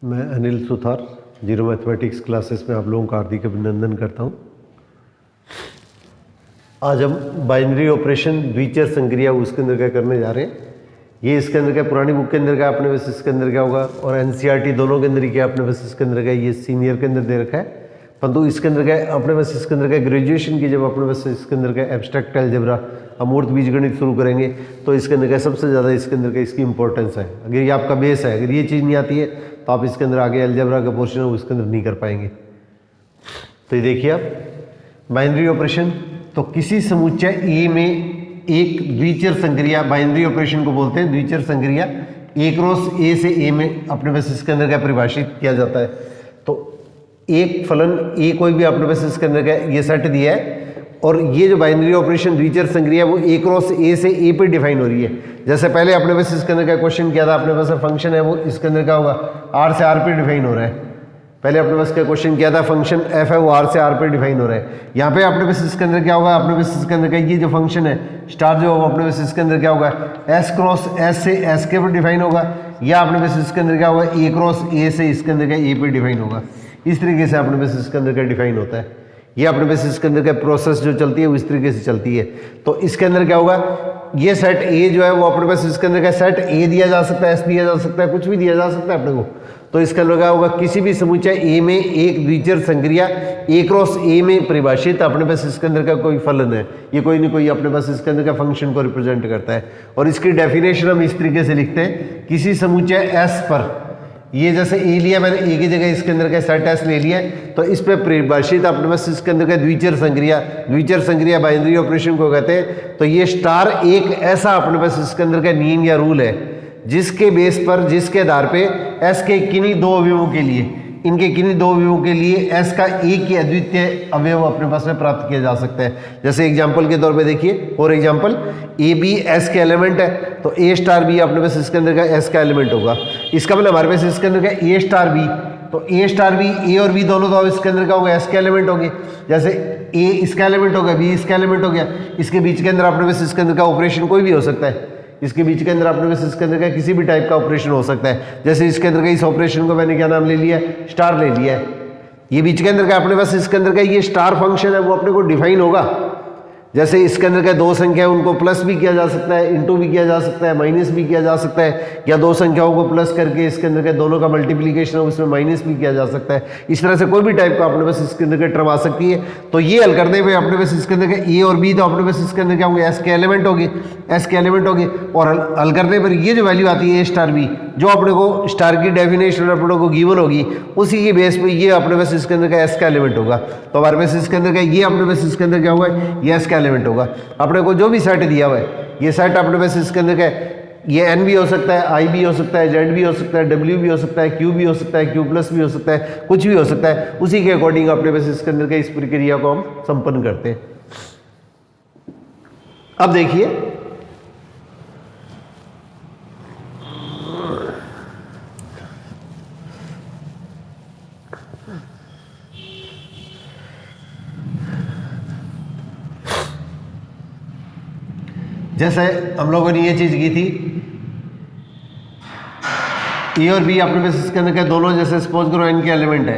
मैं Anil Suthar zero mathematics classes में आप लोगों का हार्दिक अभिनंदन करता हूं। आज हम बाइनरी ऑपरेशन द्विचर संक्रिया उसके अंदर क्या करने जा रहे हैं। ये इसके अंदर क्या पुरानी बुक के अंदर क्या अपने पास इसके अंदर क्या होगा और एनसीईआरटी दोनों के अंदर क्या अपने पास इसके अंदर क्या ये सीनियर के अंदर दे रखा है, परंतु इसके अंदर क्या अपने पास इसके अंदर क्या ग्रेजुएशन की जब अपने पास इसके अंदर क्या एब्स्ट्रैक्ट अलजेब्रा अमूर्त बीजगणित शुरू करेंगे तो इसके अंदर क्या सबसे ज़्यादा इसके अंदर क्या इसकी इंपॉर्टेंस है। अगर ये आपका बेस है, अगर ये चीज़ नहीं आती है तो आप इसके अंदर आगे अलजेब्रा का पोर्शन है वो इसके अंदर नहीं कर पाएंगे। तो ये देखिए आप बाइनरी ऑपरेशन, तो किसी समुच्चय ए में एक द्विचर संक्रिया, बाइनरी ऑपरेशन को बोलते हैं द्विचर संक्रिया, ए क्रॉस ए से ए में अपने पास इसके अंदर क्या परिभाषित किया जाता है। तो एक फलन ए कोई भी अपने पास इसके अंदर क्या ये सेट दिया है और ये जो बाइनरी ऑपरेशन द्विचर संक्रिया वो ए क्रॉस ए से ए पे डिफाइन हो रही है। जैसे पहले अपने पास इसके अंदर क्या क्वेश्चन किया था, अपने पास फंक्शन है वो इसके अंदर क्या होगा आर से आर पे डिफाइन हो रहा है। पहले अपने पास क्या क्वेश्चन किया था, फंक्शन एफ है वो आर से आर पे डिफाइन हो रहा है। यहाँ पे अपने पास इसके अंदर क्या होगा, अपने पास इसके अंदर क्या ये जो फंक्शन है स्टार जो होगा अपने पास इसके अंदर क्या होगा एस क्रॉस एस से एस के पर डिफाइन होगा, या अपने पास इसके अंदर क्या होगा ए क्रॉस ए से इसके अंदर क्या ए पे डिफाइन होगा। इस तरीके से अपने पास इसके अंदर क्या डिफाइन होता है। ये अपने पास इसके अंदर क्या प्रोसेस जो चलती है वो इस तरीके से चलती है। तो इसके अंदर क्या होगा, ये सेट ए जो है वो अपने पास इसके अंदर क्या सेट ए दिया जा सकता है, एस दिया जा सकता है, कुछ भी दिया जा सकता है अपने को। तो इसके अंदर क्या होगा, किसी भी समुच्चय ए में एक द्विचर संक्रिया ए क्रॉस ए में परिभाषित अपने पास इसके अंदर का कोई फलन है, ये कोई नहीं कोई अपने पास इसके अंदर का फंक्शन को रिप्रेजेंट करता है। और इसकी डेफिनेशन हम इस तरीके से लिखते हैं, किसी समुच्चय एस पर, ये जैसे ए लिया मैंने, ए की जगह इसके अंदर का सेट एस ले लिया है, तो इस पे परिभाषित अपने पास इसके अंदर का द्विचर संक्रिया बाइनरी ऑपरेशन को कहते हैं। तो ये स्टार एक ऐसा अपने पास इसके अंदर का नियम या रूल है जिसके बेस पर, जिसके आधार पे एस के किन्हीं दो अवयवों के लिए, इनके किन्हीं दो अवयवों के लिए एस का एक ही अद्वितीय अवयव अपने पास में प्राप्त किया जा सकता है। जैसे एग्जांपल के तौर पे देखिए, और एग्जांपल ए बी एस के एलिमेंट है, तो ए स्टार बी अपने पास इसके अंदर का एस का एलिमेंट होगा। इसका मतलब हमारे पास इसके अंदर का ए स्टार बी, तो ए स्टार बी, ए और बी दोनों तो इसके अंदर का होगा एस के एलिमेंट होंगे। जैसे ए इसका एलिमेंट होगा, बी इसका एलिमेंट हो गया, इसके बीच के अंदर अपने पास इसके अंदर का ऑपरेशन कोई भी हो सकता है, इसके बीच के अंदर अपने पास इसके अंदर का किसी भी टाइप का ऑपरेशन हो सकता है। जैसे इसके अंदर का इस ऑपरेशन को मैंने क्या नाम ले लिया, स्टार ले लिया है। ये बीच के अंदर का अपने पास इसके अंदर का ये स्टार फंक्शन है वो अपने को डिफाइन होगा। जैसे इसके अंदर का दो संख्या है उनको प्लस भी किया जा सकता है, इंटू भी किया जा सकता है, माइनस भी किया जा सकता है, या दो संख्याओं को प्लस करके इसके अंदर के दोनों का मल्टीप्लिकेशन है उसमें माइनस भी किया जा सकता है। इस तरह से कोई भी टाइप का अपने पास इसके अंदर का टर्म आ सकती है। तो ये हल करने में अपने पास इसके अंदर का ए और बी, तो अपने पास इसके अंदर क्या होंगे एस के एलिमेंट होगी, एस के एलिमेंट होगी। और हल करने पर ये जो वैल्यू आती है ए स्टार बी, जो अपने को स्टार की डेफिनेशन अपने को गिवन होगी, उसी के बेस पे ये अपने पास इसके अंदर का एस का एलिमेंट होगा। तो हमारे पास इसके अंदर का ये अपने पास इसके अंदर क्या होगा, ये एस का एलिमेंट होगा। अपने को जो भी सेट दिया हुआ है, ये सेट अपने पास इसके अंदर का ये एन भी हो सकता है, आई भी हो सकता है, जेड भी हो सकता है, डब्ल्यू भी हो सकता है, क्यू भी हो सकता है, क्यू प्लस भी हो सकता है, कुछ भी हो सकता है। उसी के अकॉर्डिंग अपने पास इसके अंदर का इस प्रक्रिया को हम संपन्न करते हैं। अब देखिए, जैसे हम लोगों ने ये चीज की थी, ए और बी अपने पास इसके अंदर के दोनों, जैसे सपोज करो एन के एलिमेंट है,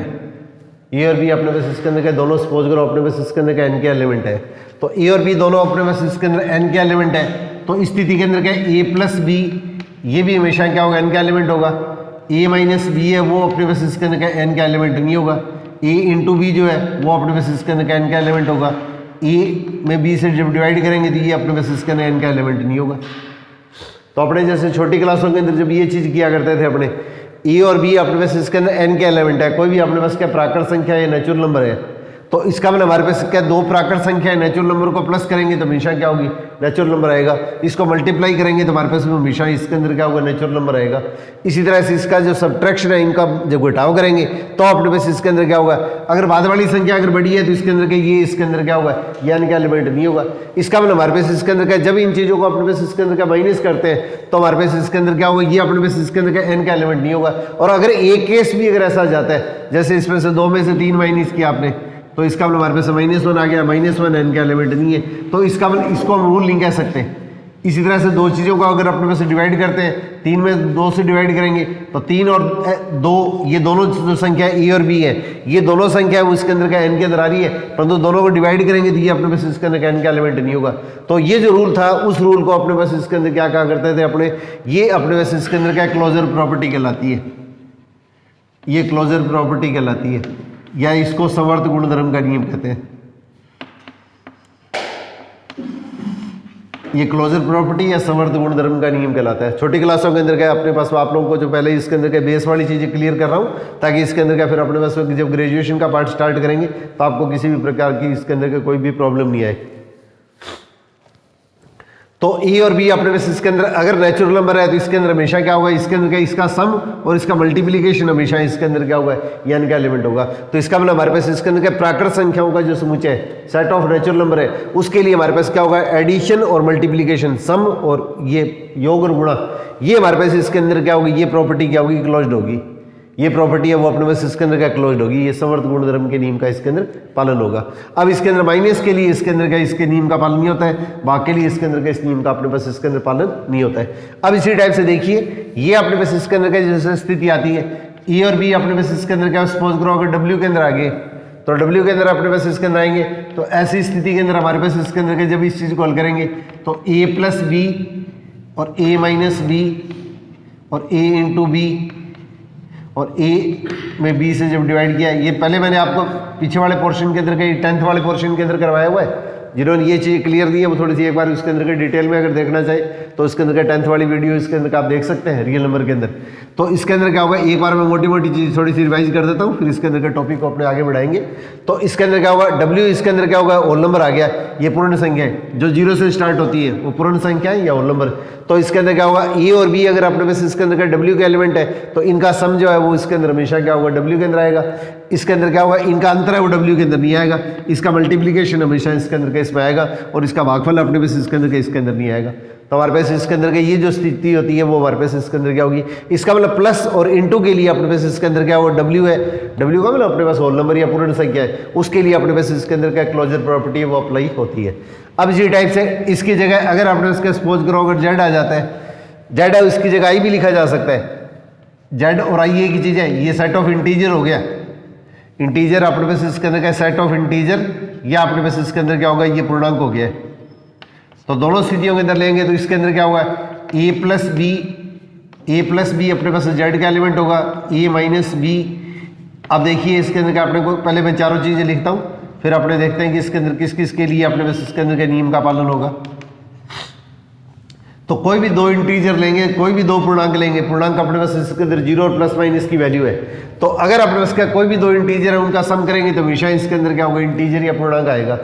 ए और बी अपने पास इसके अंदर के दोनों सपोज करो अपने पास इसके अंदर का एन के एलिमेंट है, तो ए और बी दोनों अपने पास इसके अंदर एन के एलिमेंट है। तो इस स्थिति के अंदर क्या ए प्लस बी, ये भी हमेशा क्या होगा एन का एलिमेंट होगा। ए माइनस बी है वो अपने पास इसके अंदर का एन का एलिमेंट नहीं होगा। ए इंटू बी जो है वो अपने पास इसके अंदर का एन का एलिमेंट होगा। ए में बी से जब डिवाइड करेंगे तो ये अपने पास इसके अंदर एन का एलिमेंट नहीं होगा। तो अपने जैसे छोटी क्लासों के अंदर जब ये चीज़ किया करते थे, अपने ए और बी अपने पास इसके अंदर एन के एलिमेंट है, कोई भी अपने पास क्या प्राकृत संख्या है, नेचुरल नंबर है, तो इसका मतलब हमारे पास क्या दो प्राकृत संख्या है, नेचुरल नंबर को प्लस करेंगे तो हमेशा क्या होगी नेचुरल नंबर आएगा, इसको मल्टीप्लाई करेंगे तो हमारे पास में हमेशा इसके अंदर क्या होगा नेचुरल नंबर आएगा। इसी तरह से इसका जो सब्ट्रैक्शन है, इनका जब घटाव करेंगे तो अपने पास इसके अंदर क्या होगा, अगर बाद वाली संख्या अगर बड़ी है तो इसके अंदर ये इसके अंदर क्या होगा ये एन का एलिमेंट नहीं होगा। इसका मतलब हमारे पास इसके अंदर क्या, जब इन चीज़ों को अपने पास इसके अंदर क्या माइनस करते हैं तो हमारे पास इसके अंदर क्या होगा, ये अपने पास इसके अंदर क्या एन का एलिमेंट नहीं होगा। और अगर एक केस भी अगर ऐसा जाता है, जैसे इसमें से दो में से तीन माइनस किया आपने, तो इसका मतलब हमारे पास -1 आ गया, -1 एन का एलिमेंट नहीं है, तो इसका मतलब इसको हम रूल नहीं कह सकते, इसी तरह से दो चीज़ों को अगर अपने पास डिवाइड करते हैं, 3 में 2 से डिवाइड करेंगे तो 3 और 2, ये दोनों जो संख्या ए और बी है, ये दोनों संख्या है वो इसके अंदर का एन के अंदर आ रही है, परंतु दोनों को डिवाइड करेंगे तो ये अपने पास इसके अंदर का एन का एलिमेंट नहीं होगा। तो ये जो रूल था उस रूल को अपने पास इसके अंदर क्या कहा करते थे अपने, ये अपने पास इसके अंदर क्या क्लोजर प्रॉपर्टी कहलाती है, ये क्लोजर प्रॉपर्टी कहलाती है, या इसको समवर्त गुणधर्म का नियम कहते हैं। ये क्लोजर प्रॉपर्टी या समवर्त गुणधर्म का नियम कहलाता है। छोटी क्लासों के अंदर क्या अपने पास आप लोगों को जो पहले इसके अंदर के बेस वाली चीज़ें क्लियर कर रहा हूँ, ताकि इसके अंदर क्या फिर अपने पास जब ग्रेजुएशन का पार्ट स्टार्ट करेंगे तो आपको किसी भी प्रकार की इसके अंदर के कोई भी प्रॉब्लम नहीं आए। तो ए और बी अपने पास इसके अंदर अगर नेचुरल नंबर है तो इसके अंदर हमेशा क्या होगा, इसके अंदर क्या इसका सम और इसका मल्टीप्लिकेशन हमेशा इसके अंदर क्या होगा, एन का एलिमेंट होगा। तो इसका मतलब हमारे पास इसके अंदर क्या प्राकृत संख्याओं का जो समुच्चय है, सेट ऑफ नेचुरल नंबर है, उसके लिए हमारे पास क्या होगा, एडिशन और मल्टीप्लिकेशन, सम और ये योग और गुणा, ये हमारे पास इसके अंदर क्या होगी, ये प्रॉपर्टी क्या होगी, क्लोज्ड होगी। ये प्रॉपर्टी है वो अपने पास इसके अंदर क्या क्लोज्ड होगी, ये समवर्त गुणधर्म के नियम का इसके अंदर पालन होगा। अब इसके अंदर माइनस के लिए इसके अंदर क्या इसके नियम का पालन नहीं होता है, भाग के लिए इसके अंदर का इस नियम का अपने पास इसके अंदर पालन नहीं होता है। अब इसी टाइप से देखिए, ये अपने पास इसके अंदर क्या जैसे स्थिति आती है, ए और बी अपने पास इसके अंदर क्या सपोज करो अगर डब्ल्यू के अंदर आ गए तो डब्ल्यू के अंदर अपने पास इसके अंदर आएंगे, तो ऐसी स्थिति के अंदर हमारे पास इसके अंदर जब इस चीज़ को हल करेंगे तो ए प्लस बी और ए माइनस बी और ए इंटू बी और ए में बी से जब डिवाइड किया, ये पहले मैंने आपको पीछे वाले पोर्शन के अंदर के 10th वाले पोर्शन के अंदर करवाया हुआ है। जिन्होंने ये चीज़ क्लियर दी है वो थोड़ी सी एक बार उसके अंदर के डिटेल में अगर देखना चाहे तो इसके अंदर का 10th वाली वीडियो इसके अंदर का आप देख सकते हैं रियल नंबर के अंदर। तो इसके अंदर क्या होगा, एक बार मैं मोटी मोटी चीज़ थोड़ी सी रिवाइज कर देता हूँ, फिर इसके अंदर के टॉपिक को अपने आगे बढ़ाएंगे। तो इसके अंदर क्या होगा, डब्ल्यू इसके अंदर क्या होगा, होल नंबर आ गया, ये पूर्ण संख्या है जो 0 से स्टार्ट होती है वो पूर्ण संख्या है या होल नंबर। तो इसके अंदर क्या होगा, ए और बी अगर अपने पास इसके अंदर का डब्ल्यू का एलिमेंट है तो इनका सम जो है वो इसके अंदर हमेशा क्या होगा, डब्ल्यू के अंदर आएगा। इसके अंदर क्या होगा, इनका अंतर है वो डब्ल्यू के अंदर नहीं आएगा, इसका मल्टीप्लिकेशन हमेशा इसके अंदर का इसमें आएगा और इसका भागफल अपने पास इसके अंदर का इसके अंदर नहीं आएगा। तो हमारे पास इसके अंदर का ये जो स्थिति होती है वो हमारे पास इसके अंदर क्या होगी, इसका मतलब प्लस और इनटू के लिए अपने पास इसके अंदर क्या होगा, डब्ल्यू है, डब्ल्यू का मतलब अपने पास होल नंबर या पूर्ण संख्या है, उसके लिए अपने पास इसके अंदर क्या क्लोजर प्रॉपर्टी है वो अप्लाई होती है। अब इसी टाइप से इसकी जगह अगर आपने उसका सपोज करो अगर जेड आ जाता है, जेड है उसकी जगह आई भी लिखा जा सकता है, जेड और आई एक ही चीज़ है, ये सेट ऑफ इंटीजर हो गया, इंटीजर अपने पास इसके अंदर क्या सेट ऑफ इंटीजर या अपने पास इसके अंदर क्या होगा, ये पूर्णांक हो गया। तो दोनों स्थितियों के अंदर लेंगे तो इसके अंदर क्या होगा, ए प्लस बी अपने पास जेड का एलिमेंट होगा, ए माइनस बी। अब देखिए इसके अंदर क्या अपने को, पहले मैं चारों चीज़ें लिखता हूँ फिर अपने देखते हैं कि इसके अंदर किस किस के लिए अपने पास इसके अंदर के नियम का पालन होगा। तो कोई भी दो इंटीजर लेंगे, कोई भी दो पूर्णांक लेंगे, पूर्णांक अपने पास इसके अंदर 0 और प्लस माइनस की वैल्यू है, तो अगर अपने पास क्या कोई भी दो इंटीजर है उनका सम करेंगे तो हमेशा इसके अंदर क्या होगा, इंटीजर या पूर्णांक आएगा।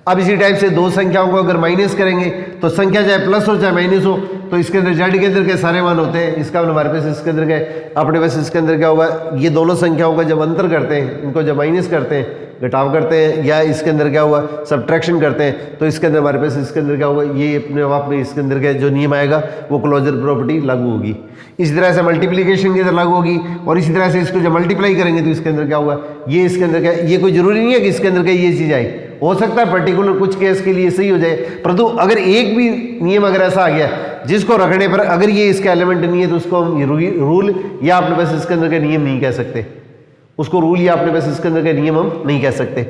अब इसी टाइप से दो संख्याओं को अगर माइनस करेंगे तो संख्या चाहे प्लस हो चाहे माइनस हो तो इसके अंदर जेड के अंदर के सारे मान होते हैं, इसका मतलब हमारे पास इसके अंदर क्या अपने पास इसके अंदर क्या होगा, ये दोनों संख्याओं का जब अंतर करते हैं, इनको जब माइनस करते हैं, घटाव करते हैं या इसके अंदर क्या हुआ सब्ट्रैक्शन करते हैं, तो इसके अंदर हमारे पास इसके अंदर क्या होगा, ये अपने आप में इसके अंदर का जो नियम आएगा वो क्लोजर प्रॉपर्टी लागू होगी। इसी तरह से मल्टीप्लिकेशन की अंदर लागू होगी और इसी तरह से इसको जब मल्टीप्लाई करेंगे तो इसके अंदर क्या होगा, ये इसके अंदर क्या, ये कोई जरूरी नहीं है कि इसके अंदर का ये चीज़ आए, हो सकता है पर्टिकुलर कुछ केस के लिए सही हो जाए, परंतु अगर एक भी नियम अगर ऐसा आ गया जिसको रखने पर अगर ये इसका एलिमेंट नहीं है तो उसको हम रूल या अपने पास इसके अंदर का नियम नहीं कह सकते, उसको रूल या अपने पास इसके अंदर का नियम हम नहीं कह सकते।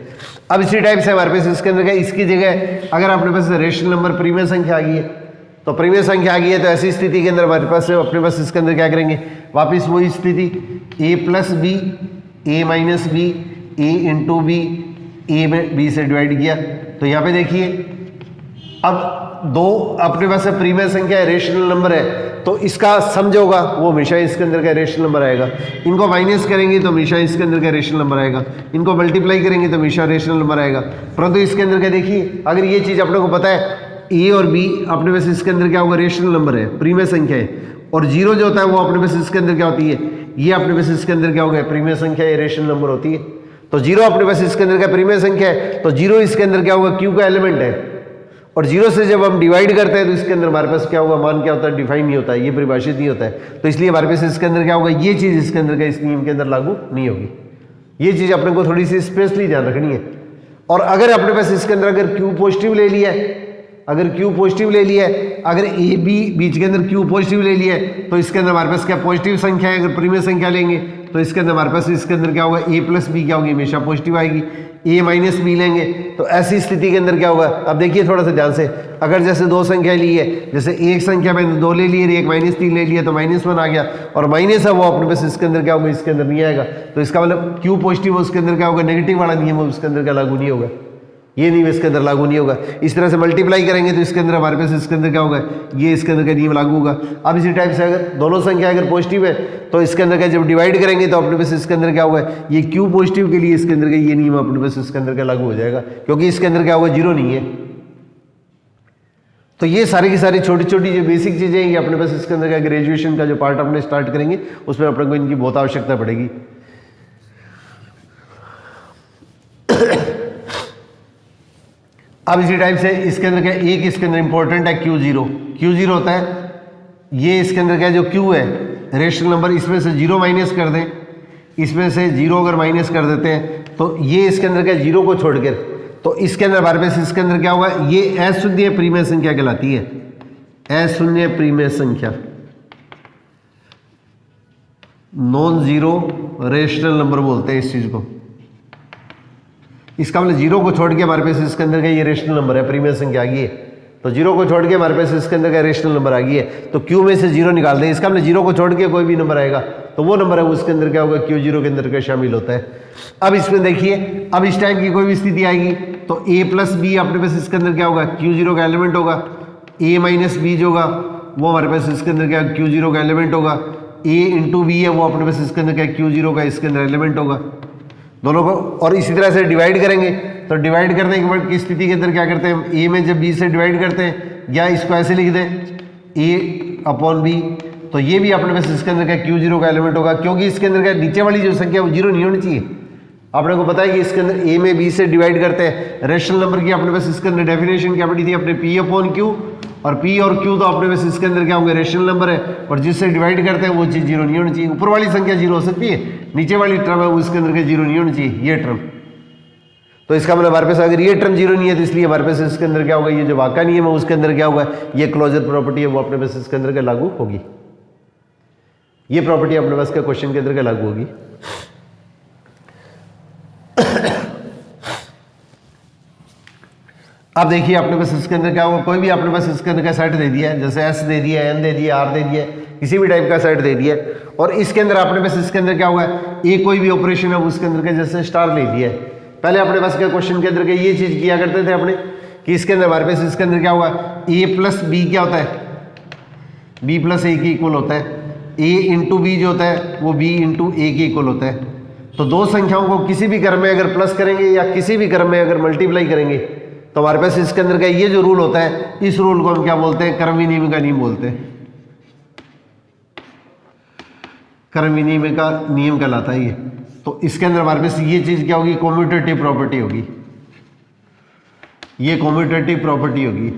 अब इसी टाइप से हमारे पास इसके अंदर का इसकी जगह अगर अपने पास रेशनल नंबर प्रीमियर संख्या आ गई है, तो प्रीमियर संख्या आ गई है तो ऐसी स्थिति के अंदर हमारे पास अपने पास इसके अंदर क्या करेंगे, वापिस वही स्थिति ए प्लस बी, ए माइनस बी, ए इंटू बी, ए में बी से डिवाइड किया। तो यहाँ पे देखिए अब दो अपने पास प्रीमियर संख्या है, रेशनल नंबर है, तो इसका सम जो होगा वो हमेशा इसके अंदर का रेशनल नंबर आएगा। इनको माइनस करेंगे तो हमेशा इसके अंदर का रेशनल नंबर आएगा, इनको मल्टीप्लाई करेंगे तो हमेशा रेशनल नंबर आएगा। परंतु इसके अंदर क्या देखिए, अगर ये चीज़ अपने को पता है ए और बी अपने पास इसके अंदर क्या होगा, रेशनल नंबर है, प्रीमियर संख्या है, और जीरो जो होता है वो अपने पास इसके अंदर क्या होती है, ये अपने पास इसके अंदर क्या होगा, प्रीमियर संख्या या रेशनल नंबर होती है। तो जीरो अपने पास इसके अंदर का प्रीमियर संख्या है, तो जीरो इसके अंदर क्या होगा, क्यू का एलिमेंट है, और जीरो से जब हम डिवाइड करते हैं तो इसके अंदर हमारे पास क्या होगा, मान क्या होता है, डिफाइन नहीं होता है, ये परिभाषित नहीं होता है। तो इसलिए हमारे पास इसके अंदर क्या होगा, ये चीज़ इसके अंदर का इस नियम के अंदर लागू नहीं होगी। ये चीज़ अपने को थोड़ी सी स्पेशली ध्यान रखनी है। और अगर अपने पास इसके अंदर अगर क्यू पॉजिटिव ले लिया है अगर Q पॉजिटिव ले लिया है, अगर ए बी बीच के अंदर Q पॉजिटिव ले लिया है तो इसके अंदर हमारे पास क्या पॉजिटिव संख्या है। अगर प्रीमियर संख्या लेंगे तो इसके अंदर हमारे पास इसके अंदर क्या होगा, ए प्लस बी क्या होगी, हमेशा पॉजिटिव आएगी। ए माइनस बी लेंगे तो ऐसी स्थिति के अंदर क्या होगा, अब देखिए थोड़ा सा ध्यान से, अगर जैसे दो संख्या ली है, जैसे एक संख्या मैंने 2 ले लिए, एक -3 ले लिया तो -1 आ गया, और माइनस है वो अपने पास इसके अंदर क्या होगा, इसके अंदर नहीं आएगा। तो इसका मतलब Q पॉजिटिव उसके अंदर क्या होगा, नेगेटिव वाला नियम उसके अंदर क्या लागू नहीं होगा, ये नियम इसके अंदर लागू नहीं होगा। इस तरह से मल्टीप्लाई करेंगे तो इसके अंदर हमारे पास इसके अंदर क्या होगा, ये इसके अंदर का नियम लागू होगा। अब इसी टाइप से अगर दोनों संख्या अगर पॉजिटिव है तो इसके अंदर का जब डिवाइड करेंगे तो अपने पास इसके अंदर क्या होगा, ये Q पॉजिटिव के लिए इसके अंदर का ये नियम अपने पास इसके अंदर का लागू हो जाएगा, क्योंकि इसके अंदर क्या होगा, 0 नहीं है। तो ये सारी की सारी छोटी छोटी जो बेसिक चीजें हैं, ये अपने पास इसके अंदर का ग्रेजुएशन का जो पार्ट अपने स्टार्ट करेंगे उसमें अपने को इनकी बहुत आवश्यकता पड़ेगी। अब इसी टाइप से इसके अंदर क्या, एक इसके अंदर इंपॉर्टेंट है Q0 होता है, ये इसके अंदर क्या जो Q है रेशनल नंबर, इसमें से 0 माइनस कर दें, इसमें से 0 अगर माइनस कर देते हैं तो ये इसके अंदर क्या 0 को छोड़कर, तो इसके अंदर हमारे पास इसके अंदर क्या होगा, ये अशून्य प्रीमेय संख्या कहलाती है, अशून्य प्रीमेय संख्या, नॉन जीरो रेशनल नंबर बोलते हैं इस चीज को। इसका मतलब 0 को छोड़ के हमारे पास इसके अंदर का ये रेशनल नंबर है, प्रीमियर संख्या आ गई है, तो 0 को छोड़ के हमारे पास इसके अंदर का रेशनल नंबर आ गई है, तो Q में से 0 निकाल दें। इसका मतलब 0 को छोड़ के कोई भी नंबर आएगा तो वो नंबर है उसके अंदर क्या होगा, Q0 के अंदर का शामिल होता है। अब इसमें देखिए, अब इस टाइप की कोई भी स्थिति आएगी तो a प्लस बी अपने पास इसके अंदर क्या होगा, Q0 का एलिमेंट होगा, a माइनस बी जो होगा वो हमारे पास इसके अंदर क्या Q0 का एलिमेंट होगा, a इंटू बी है वो अपने पास इसके अंदर क्या Q0 का इसके अंदर एलिमेंट होगा दोनों को। और इसी तरह से डिवाइड करेंगे तो डिवाइड करने के बाद की स्थिति के अंदर क्या करते हैं, a में जब b से डिवाइड करते हैं, या इसको ऐसे लिख दें a अपॉन b, तो ये भी अपने पास इसके अंदर क्या Q0 का एलिमेंट होगा, क्योंकि इसके अंदर क्या नीचे वाली जो संख्या वो 0 नहीं होनी चाहिए। आपने को पता है कि इसके अंदर a में b से डिवाइड करते हैं, रेशनल नंबर की अपने पास इसके अंदर डेफिनेशन क्या पड़ी थी अपने, p अपॉन q, और p और q तो अपने पास इसके अंदर क्या होंगे, रेशनल नंबर है, और जिससे डिवाइड करते हैं वो चीज़ 0 नहीं होनी चाहिए। ऊपर वाली संख्या 0 हो सकती है, नीचे वाली टर्म है वो इसके अंदर का 0 नहीं होनी चाहिए, ये टर्म। तो इसका मतलब हमारे पास अगर ये टर्म 0 नहीं है तो इसलिए हमारे पास इसके अंदर क्या होगा, ये जो वाका नियम है उसके अंदर क्या होगा, ये क्लोजर प्रॉपर्टी है वो अपने पास इसके अंदर का लागू होगी, ये प्रॉपर्टी अपने पास का क्वेश्चन के अंदर का लागू होगी। अब देखिए अपने पास इसके अंदर क्या होगा, कोई भी अपने पास इसके अंदर का सेट दे दिया है, जैसे S दे दिया, N दे दिया, R दे दिया, किसी भी टाइप का सेट दे दिया, और इसके अंदर अपने पास इसके अंदर क्या होगा, ए कोई भी ऑपरेशन है उसके अंदर का जैसे स्टार ले दिया है। पहले अपने पास क्या क्वेश्चन के अंदर का ये चीज किया करते थे अपने, कि इसके अंदर हमारे पास इसके अंदर क्या होगा, a प्लस बी क्या होता है, b प्लस ए के इक्वल होता है, a इंटू बी जो होता है वो b इंटू ए के इक्वल होता है। तो दो संख्याओं को किसी भी क्रम में अगर प्लस करेंगे या किसी भी क्रम में अगर मल्टीप्लाई करेंगे तो हमारे पास इसके अंदर का ये जो रूल होता है, इस रूल को हम क्या बोलते हैं, क्रम विनिमय का नियम बोलते हैं, क्रम विनिमय का नियम कहलाता है ये। तो इसके अंदर हमारे पास ये चीज क्या होगी, कम्यूटेटिव प्रॉपर्टी होगी, ये कम्यूटेटिव प्रॉपर्टी होगी,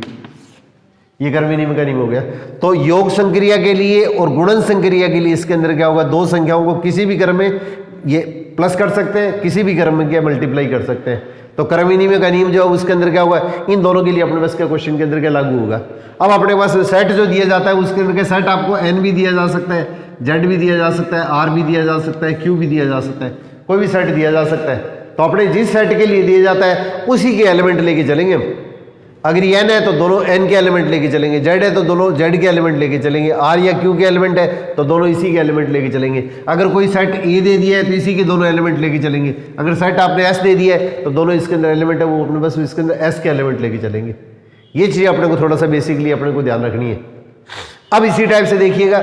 ये क्रम विनिमय का नियम हो गया। तो योग संक्रिया के लिए और गुणन संक्रिया के लिए इसके अंदर क्या होगा, दो संख्याओं को किसी भी क्रम में ये प्लस कर सकते हैं, किसी भी क्रम में क्या मल्टीप्लाई कर सकते हैं। तो क्रम विनिमय का नियम जो है उसके अंदर क्या होगा, इन दोनों के लिए अपने पास क्या क्वेश्चन के अंदर क्या लागू होगा। अब अपने पास सेट जो दिया जाता है उसके अंदर का सेट आपको n भी दिया जा सकता है, z भी दिया जा सकता है, r भी दिया जा सकता है, q भी दिया जा सकता है, कोई भी सेट दिया जा सकता है। तो अपने जिस सेट के लिए दिया जाता है उसी के एलिमेंट लेके चलेंगे हम। अगर ये n है तो दोनों n के एलिमेंट लेके चलेंगे, z है तो दोनों z के एलिमेंट लेके चलेंगे, r या q के एलिमेंट है तो दोनों इसी के एलिमेंट लेके चलेंगे। अगर कोई सेट a दे दिया है तो इसी के दोनों एलिमेंट लेके चलेंगे। अगर सेट आपने s दे दिया है तो दोनों इसके अंदर एलिमेंट है वो अपने पास इसके अंदर s के एलिमेंट लेके चलेंगे। ये चीज़ अपने को थोड़ा सा बेसिकली अपने को ध्यान रखनी है। अब इसी टाइप से देखिएगा,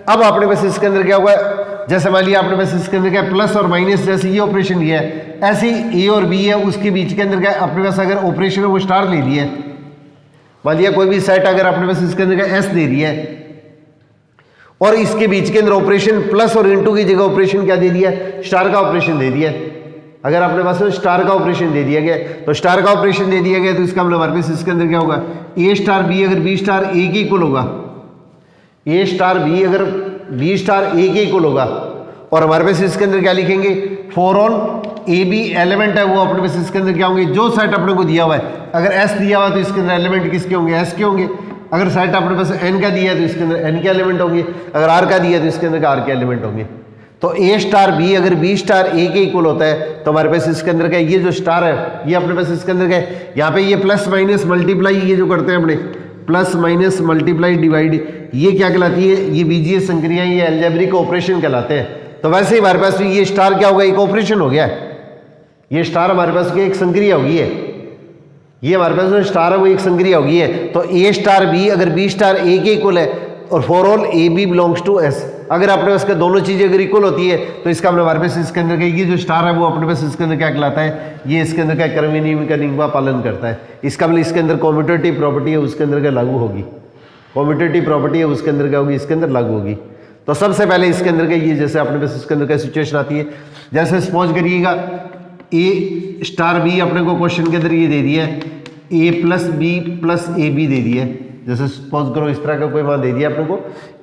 अब अपने पास इसके अंदर क्या होगा, जैसे मान लिया अपने पास इसके अंदर क्या प्लस और माइनस जैसे ये ऑपरेशन दिया है, ऐसे ही a और b है उसके बीच के अंदर क्या अपने पास अगर ऑपरेशन है वो स्टार ले लिया है। मान लिया कोई भी सेट अगर अपने पास इसके अंदर का s दे दिया है और इसके बीच के अंदर ऑपरेशन प्लस और इंटू की जगह ऑपरेशन क्या दे दिया है, स्टार का ऑपरेशन दे दिया है। अगर अपने पास में स्टार का ऑपरेशन दे दिया गया तो स्टार का ऑपरेशन दे दिया गया तो इसका मतलब हमारे पास इसके अंदर क्या होगा, a स्टार b अगर b स्टार a के इक्वल होगा, a स्टार b अगर b स्टार a के इक्वल होगा, और हमारे पास इसके अंदर क्या लिखेंगे, 4 ऑन ए बी एलिमेंट है वो अपने पास इसके अंदर क्या होंगे, जो सेट अपने को दिया हुआ है, अगर एस दिया हुआ है तो इसके अंदर एलिमेंट किसके होंगे, एस के होंगे। अगर सेट अपने पास एन का दिया है तो इसके अंदर एन के एलिमेंट होंगे, अगर आर का दिया है तो इसके अंदर आर के एलिमेंट होंगे। तो ए स्टार बी, अगर बी स्टार ए के इक्वल होता है तो हमारे पास इसके अंदर क्या है, ये जो स्टार है ये अपने पास इसके अंदर क्या है, यहाँ पे ये प्लस माइनस मल्टीप्लाई ये जो करते हैं अपने प्लस माइनस मल्टीप्लाई डिवाइड, ये क्या कहलाती है, ये बीजीय संक्रियाएं, ये अलजेब्रिक ऑपरेशन कहलाते हैं। तो वैसे ही हमारे पास ये स्टार क्या होगा, एक ऑपरेशन हो गया, ये स्टार हमारे पास एक संक्रिया होगी है, ये हमारे पास जो स्टार है वो एक संक्रिया होगी है। तो ए स्टार बी, अगर बी स्टार ए के इक्वल है और for all A B belongs to S, अगर अपने पास के दोनों चीजें अगर इक्वल होती है तो इसका मतलब हमारे पास इसके अंदर ये जो स्टार है वो अपने पास इसके अंदर क्या कहलाता है, ये इसके अंदर क्या कर्मनियम का नियम का पालन करता है। इसका मतलब इसके अंदर कॉम्यूटेटिव प्रॉपर्टी है उसके अंदर क्या लागू होगी, कॉम्यूटेटिव प्रॉपर्टी है उसके अंदर क्या होगी, इसके अंदर लागू होगी। तो सबसे पहले इसके अंदर का ये जैसे अपने पास इसके अंदर क्या सिचुएशन आती है, जैसे सपोज करिएगा ए स्टार बी अपने को क्वेश्चन के अंदर ये दे दिया है, A plus B plus A B दे दिया है, जैसे सपोज करो इस तरह का कोई मान दे दिया अपने को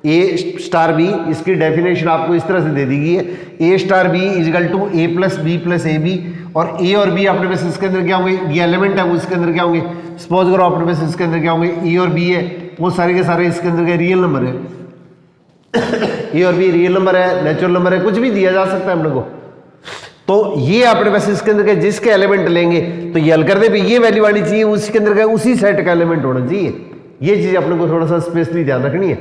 ए स्टार बी, इसकी डेफिनेशन आपको इस तरह से दे दी गई है, A star B is equal to A plus B, और ए और बी अपने पास इसके अंदर क्या होंगे, ये एलिमेंट है वो इसके अंदर क्या होंगे, सपोज करो अपने पास इसके अंदर क्या होंगे, ए और बी है वो सारे के सारे इसके अंदर क्या रियल नंबर है ए और बी रियल नंबर है, नेचुरल नंबर है, कुछ भी दिया जा सकता है हम लोग को। तो ये अपने पास इसके अंदर जिसके एलिमेंट लेंगे तो ये हल करने पे ये वैल्यू आनी चाहिए, उसके अंदर का उसी सेट का एलिमेंट होना चाहिए। ये चीज अपने को थोड़ा सा स्पेशली ध्यान रखनी है।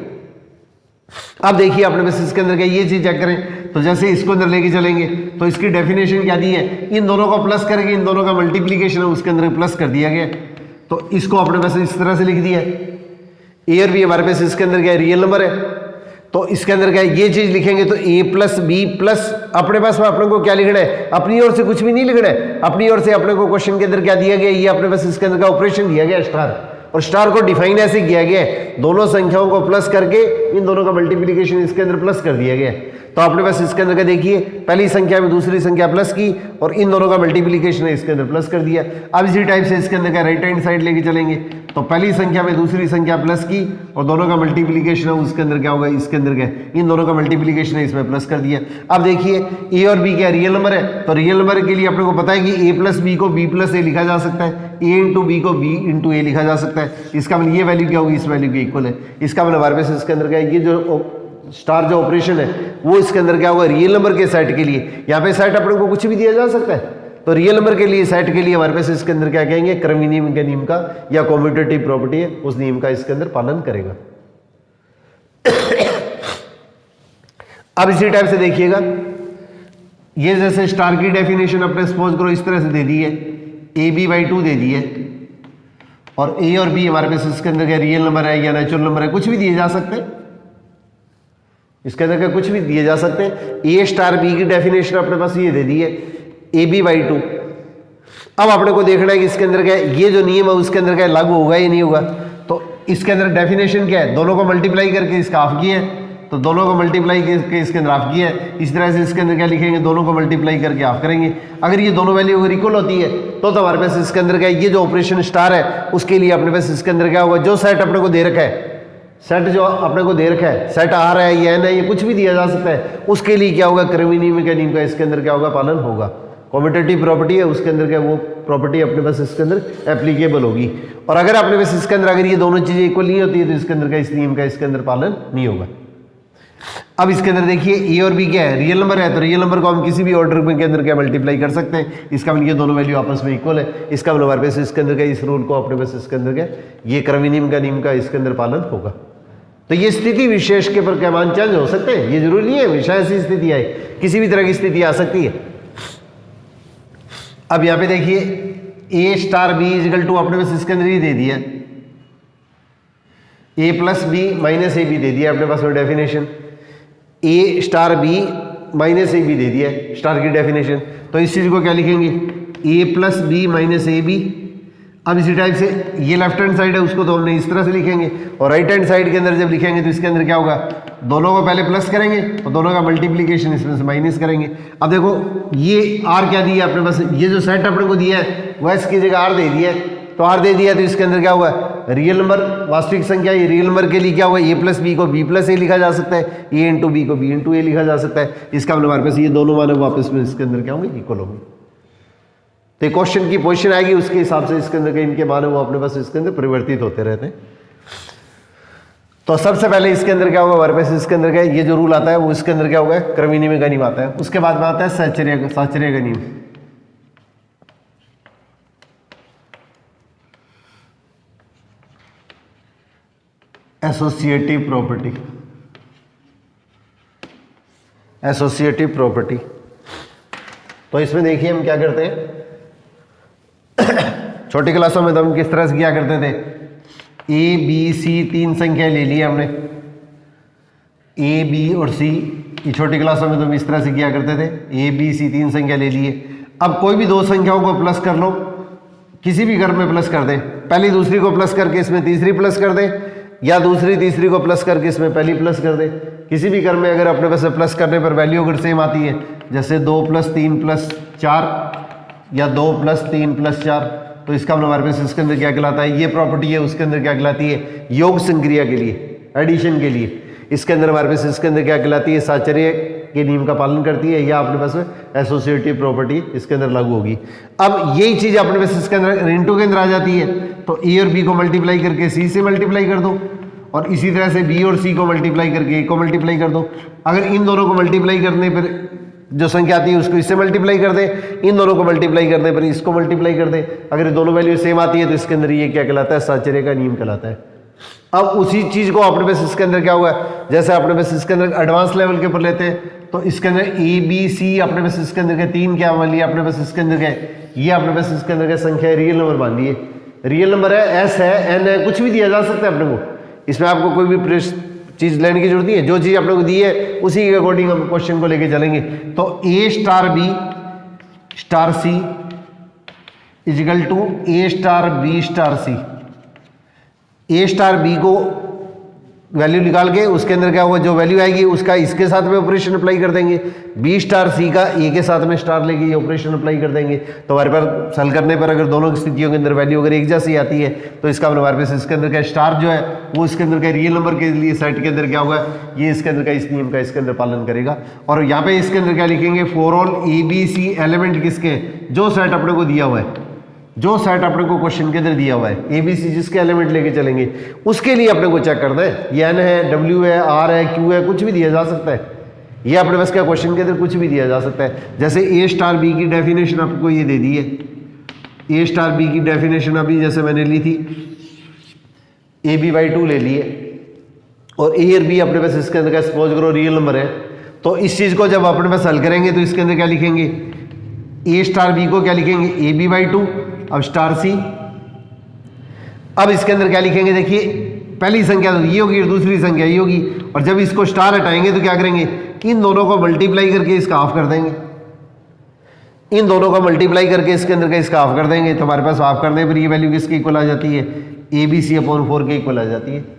अब देखिए अपने पास इसके अंदर क्या ये चीज चेक करें, तो जैसे इसको अंदर लेके चलेंगे तो इसकी डेफिनेशन क्या दी है, इन दोनों को प्लस करेंगे, इन दोनों का मल्टीप्लीकेशन है उसके अंदर प्लस कर दिया गया। तो इसको अपने पास इस तरह से लिख दिया, ए और बी हमारे पास इसके अंदर क्या रियल नंबर है, तो इसके अंदर क्या ये चीज लिखेंगे तो ए प्लस बी प्लस अपने पास में अपने को क्या लिखना है, अपनी ओर से कुछ भी नहीं लिखना है, अपनी ओर से अपने को क्वेश्चन के अंदर क्या दिया गया, ये अपने पास इसके अंदर का ऑपरेशन दिया गया स्टार, और स्टार को डिफाइन ऐसे किया गया है, दोनों संख्याओं को प्लस करके इन दोनों का मल्टीप्लिकेशन इसके अंदर प्लस कर दिया गया है। तो अपने पास इसके अंदर का देखिए पहली संख्या में दूसरी संख्या प्लस की और इन दोनों का मल्टीप्लिकेशन है इसके अंदर प्लस कर दिया। अब इसी टाइप से इसके अंदर का राइट हैंड साइड लेके चलेंगे तो पहली संख्या में दूसरी संख्या प्लस की और दोनों का मल्टीप्लिकेशन है उसके अंदर क्या होगा, इसके अंदर क्या इन दोनों का मल्टीप्लिकेशन है इसमें प्लस कर दिया। अब देखिए ए और बी क्या रियल नंबर है, तो रियल नंबर के लिए अपने को पता है कि ए प्लस बी को बी प्लस ए लिखा जा सकता है, ए इंटू बी को बी इंटू ए लिखा जा सकता है। इसका मतलब ये वैल्यू क्या होगी, इस वैल्यू के इक्वल है। इसका मतलब हमारे पास इसके अंदर क्या है, ये जो स्टार जो ऑपरेशन है वो इसके अंदर क्या होगा, रियल नंबर के सेट के लिए, यहाँ पे सेट अपने को कुछ भी दिया जा सकता है, तो रियल नंबर के लिए सेट के लिए हमारे पास इसके अंदर क्या कहेंगे, कर्मनियम के नियम का या कॉम्यूटेटिव प्रॉपर्टी है उस नियम का इसके अंदर पालन करेगा। अब इसी टाइप से देखिएगा ये जैसे स्टार की डेफिनेशन अपने सपोज करो इस तरह से दे दी है, ए बी बाई 2 दे दी है और ए और बी हमारे पास इसके अंदर क्या रियल नंबर है या नेचुरल नंबर है, कुछ भी दिए जा सकते हैं, इसके अंदर क्या कुछ भी दिए जा सकते हैं। ए स्टार बी की डेफिनेशन अपने पास ये दे दी है ए बी बाई 2। अब अपने को देखना है कि इसके अंदर क्या ये जो नियम है उसके अंदर क्या लागू होगा या नहीं होगा। तो इसके अंदर डेफिनेशन क्या है, दोनों को मल्टीप्लाई करके इसका हाफ किया है, तो दोनों को मल्टीप्लाई करके इसके अंदर हाफ किया है। इस तरह से इसके अंदर क्या लिखेंगे, दोनों को मल्टीप्लाई करके हाफ करेंगे। अगर ये दोनों वैल्यू अगर इक्वल होती है तो हमारे पास इसके अंदर क्या ये जो ऑपरेशन स्टार है उसके लिए अपने पास इसके अंदर क्या होगा, जो सेट अपने को दे रखा है, सेट जो अपने को दे रखा है, सेट आर है या एन है, ये कुछ भी दिया जा सकता है, उसके लिए क्या होगा, कर्मनियम के नियम का इसके अंदर क्या होगा, पालन होगा। कॉम्यूटेटिव प्रॉपर्टी है उसके अंदर क्या वो प्रॉपर्टी अपने पास इसके अंदर एप्लीकेबल होगी। और अगर अपने पास इसके अंदर अगर ये दोनों चीजें इक्वल नहीं होती है तो इसके अंदर का इस नियम का इसके अंदर पालन नहीं होगा। अब इसके अंदर देखिए ए और बी क्या है, रियल नंबर है, तो रियल नंबर को हम किसी भी ऑर्डर के अंदर क्या मल्टीप्लाई कर सकते हैं। इसका मतलब ये दोनों वैल्यू आपस में इक्वल है। इसका मतलब हमारे पास इसके अंदर क्या इस रूल को अपने पास इसके अंदर क्या ये कर्मनियम का नियम का इसके अंदर पालन होगा। तो ये स्थिति विशेष के पर क्या मान चेंज हो सकते हैं, ये जरूरी नहीं है हमेशा ऐसी स्थिति आए, किसी भी तरह की स्थिति आ सकती है। अब यहाँ पे देखिए A star B is equal to अपने पास इसके अंदर ही दे दिया, A plus B minus A B दे दिया अपने पास में definition, A star B minus A B दे दिया स्टार की डेफिनेशन। तो इस चीज को क्या लिखेंगे, A plus B minus A B. अब इसी टाइप से ये लेफ्ट हैंड साइड है उसको तो हमने इस तरह से लिखेंगे, और राइट हैंड साइड के अंदर जब लिखेंगे तो इसके अंदर क्या होगा, दोनों को पहले प्लस करेंगे और दोनों का मल्टीप्लिकेशन इसमें से माइनस करेंगे। अब देखो ये आर क्या दिया अपने पास, ये जो सेट अपने को दिया है वह इसकी जगह आर दे दिया है, तो आर दे दिया तो इसके अंदर क्या हुआ, रियल नंबर वास्तविक संख्या, ये रियल नंबर के लिए क्या हुआ, ए प्लस बी को बी प्लस ए लिखा जा सकता है, ए इंटू बी को बी इंटू ए लिखा जा सकता है। इसका मतलब हमारे पास ये दोनों मान वापस में इसके अंदर क्या होंगे, इक्वल होंगे। तो क्वेश्चन की पोजीशन आएगी उसके हिसाब से इसके अंदर के इनके मान है वो अपने पास इसके अंदर परिवर्तित होते रहते हैं। तो सबसे पहले इसके अंदर क्या होगा, हमारे पास इसके अंदर क्या ये जो रूल आता है वो इसके अंदर क्या होगा, क्रमविनिमय का नियम आता है। उसके बाद में आता है साहचर्य का नियम, एसोसिएटिव प्रॉपर्टी, एसोसिएटिव प्रॉपर्टी। तो इसमें देखिए हम क्या करते हैं, छोटी क्लासों में तो हम किस तरह से किया करते थे, ए बी सी तीन संख्या ले ली हमने, ए बी और सी। ये छोटी क्लासों में तो हम इस तरह से किया करते थे, ए बी सी तीन संख्या ले लिए। अब कोई भी दो संख्याओं को प्लस कर लो, किसी भी क्रम में प्लस कर दें, पहली दूसरी को प्लस करके इसमें तीसरी प्लस कर दें, या दूसरी तीसरी को प्लस करके इसमें पहली प्लस कर दें। किसी भी क्रम में अगर अपने पास प्लस करने पर वैल्यू अगर सेम आती है, जैसे 2 + 3 + 4 या 2 + 3 + 4, तो इसका मतलब हमारे पास इसके अंदर क्या कहलाता है, ये प्रॉपर्टी है उसके अंदर क्या कहलाती है, योग संक्रिया के लिए, एडिशन के लिए। इसके अंदर हमारे पास इसके अंदर क्या कहलाती है, साहचर्य के नियम का पालन करती है, या अपने पास एसोसिएटिव प्रॉपर्टी इसके अंदर लागू होगी। अब यही चीज अपने पास इसके अंदर इनटू के अंदर आ जाती है, तो ए और बी को मल्टीप्लाई करके सी से मल्टीप्लाई कर दो, और इसी तरह से बी और सी को मल्टीप्लाई करके ए को मल्टीप्लाई कर दो। अगर इन दोनों को मल्टीप्लाई करने पर जो संख्या आती है उसको इससे मल्टीप्लाई कर दे, इन दोनों को मल्टीप्लाई करने पर इसको मल्टीप्लाई कर दे। अगर ये दोनों वैल्यू सेम आती है तो इसके अंदर ये क्या कहलाता है, साहचर्य का नियम कहलाता है। अब उसी चीज को अपने पास इसके अंदर क्या होगा, जैसे अपने पास इसके अंदर एडवांस लेवल के ऊपर लेते हैं, तो इसके अंदर ए बी सी अपने पास इसके अंदर के तीन क्या मान लिया, अपने पास इसके अंदर क्या, ये अपने पास इसके अंदर क्या संख्या है, रियल नंबर मान लिए। रियल नंबर है, एस है, एन है, कुछ भी दिया जा सकता है अपने को, इसमें आपको कोई भी चीज लेने की जरूरत नहीं है। जो चीज अपने को दी है उसी के अकॉर्डिंग हम क्वेश्चन को लेके चलेंगे। तो A star B star C is equal to A star B star C. A star B को वैल्यू निकाल के उसके अंदर क्या होगा, जो वैल्यू आएगी उसका इसके साथ में ऑपरेशन अप्लाई कर देंगे, बी स्टार सी का ए के साथ में स्टार लेके ये ऑपरेशन अप्लाई कर देंगे। तो हमारे पास हल करने पर अगर दोनों स्थितियों के अंदर वैल्यू अगर एक जैसी आती है तो इसका मतलब हमारे पास इसके अंदर का स्टार जो है वो इसके अंदर का रियल नंबर के लिए सेट के अंदर क्या होगा, ये इसके अंदर का इस नियम का इसके अंदर पालन करेगा। और यहाँ पे इसके अंदर क्या लिखेंगे, for all A B C element किसके, जो सेट अपने को दिया हुआ है, जो सेट अपने को क्वेश्चन के अंदर दिया हुआ है, ए बी सी जिसके एलिमेंट लेके चलेंगे उसके लिए अपने को चेक करना है। ये एन है, डब्ल्यू है, आर है, क्यू है, कुछ भी दिया जा सकता है। ये अपने पास क्या क्वेश्चन के अंदर कुछ भी दिया जा सकता है। जैसे ए स्टार बी की डेफिनेशन आपको ये दे दी है, ए स्टार बी की डेफिनेशन अभी जैसे मैंने ली थी, ए बी बाई 2 ले लिए, और ए और बी अपने पास इसके अंदर क्या सपोज करो रियल नंबर है। तो इस चीज को जब अपने पास हल करेंगे तो इसके अंदर क्या लिखेंगे, ए स्टार बी को क्या लिखेंगे, ए बी बाई 2, अब स्टार सी। अब इसके अंदर क्या लिखेंगे, देखिए पहली संख्या तो ये होगी और दूसरी संख्या ये होगी, और जब इसको स्टार हटाएंगे तो क्या करेंगे, इन दोनों को मल्टीप्लाई करके इसका हाफ कर देंगे, इन दोनों को मल्टीप्लाई करके इसके अंदर का इसका हाफ कर देंगे। तो हमारे पास हाफ करने पर ये वैल्यू किसके इक्वल आ जाती है, ए बी सी अपॉन 4 के इक्वल आ जाती है।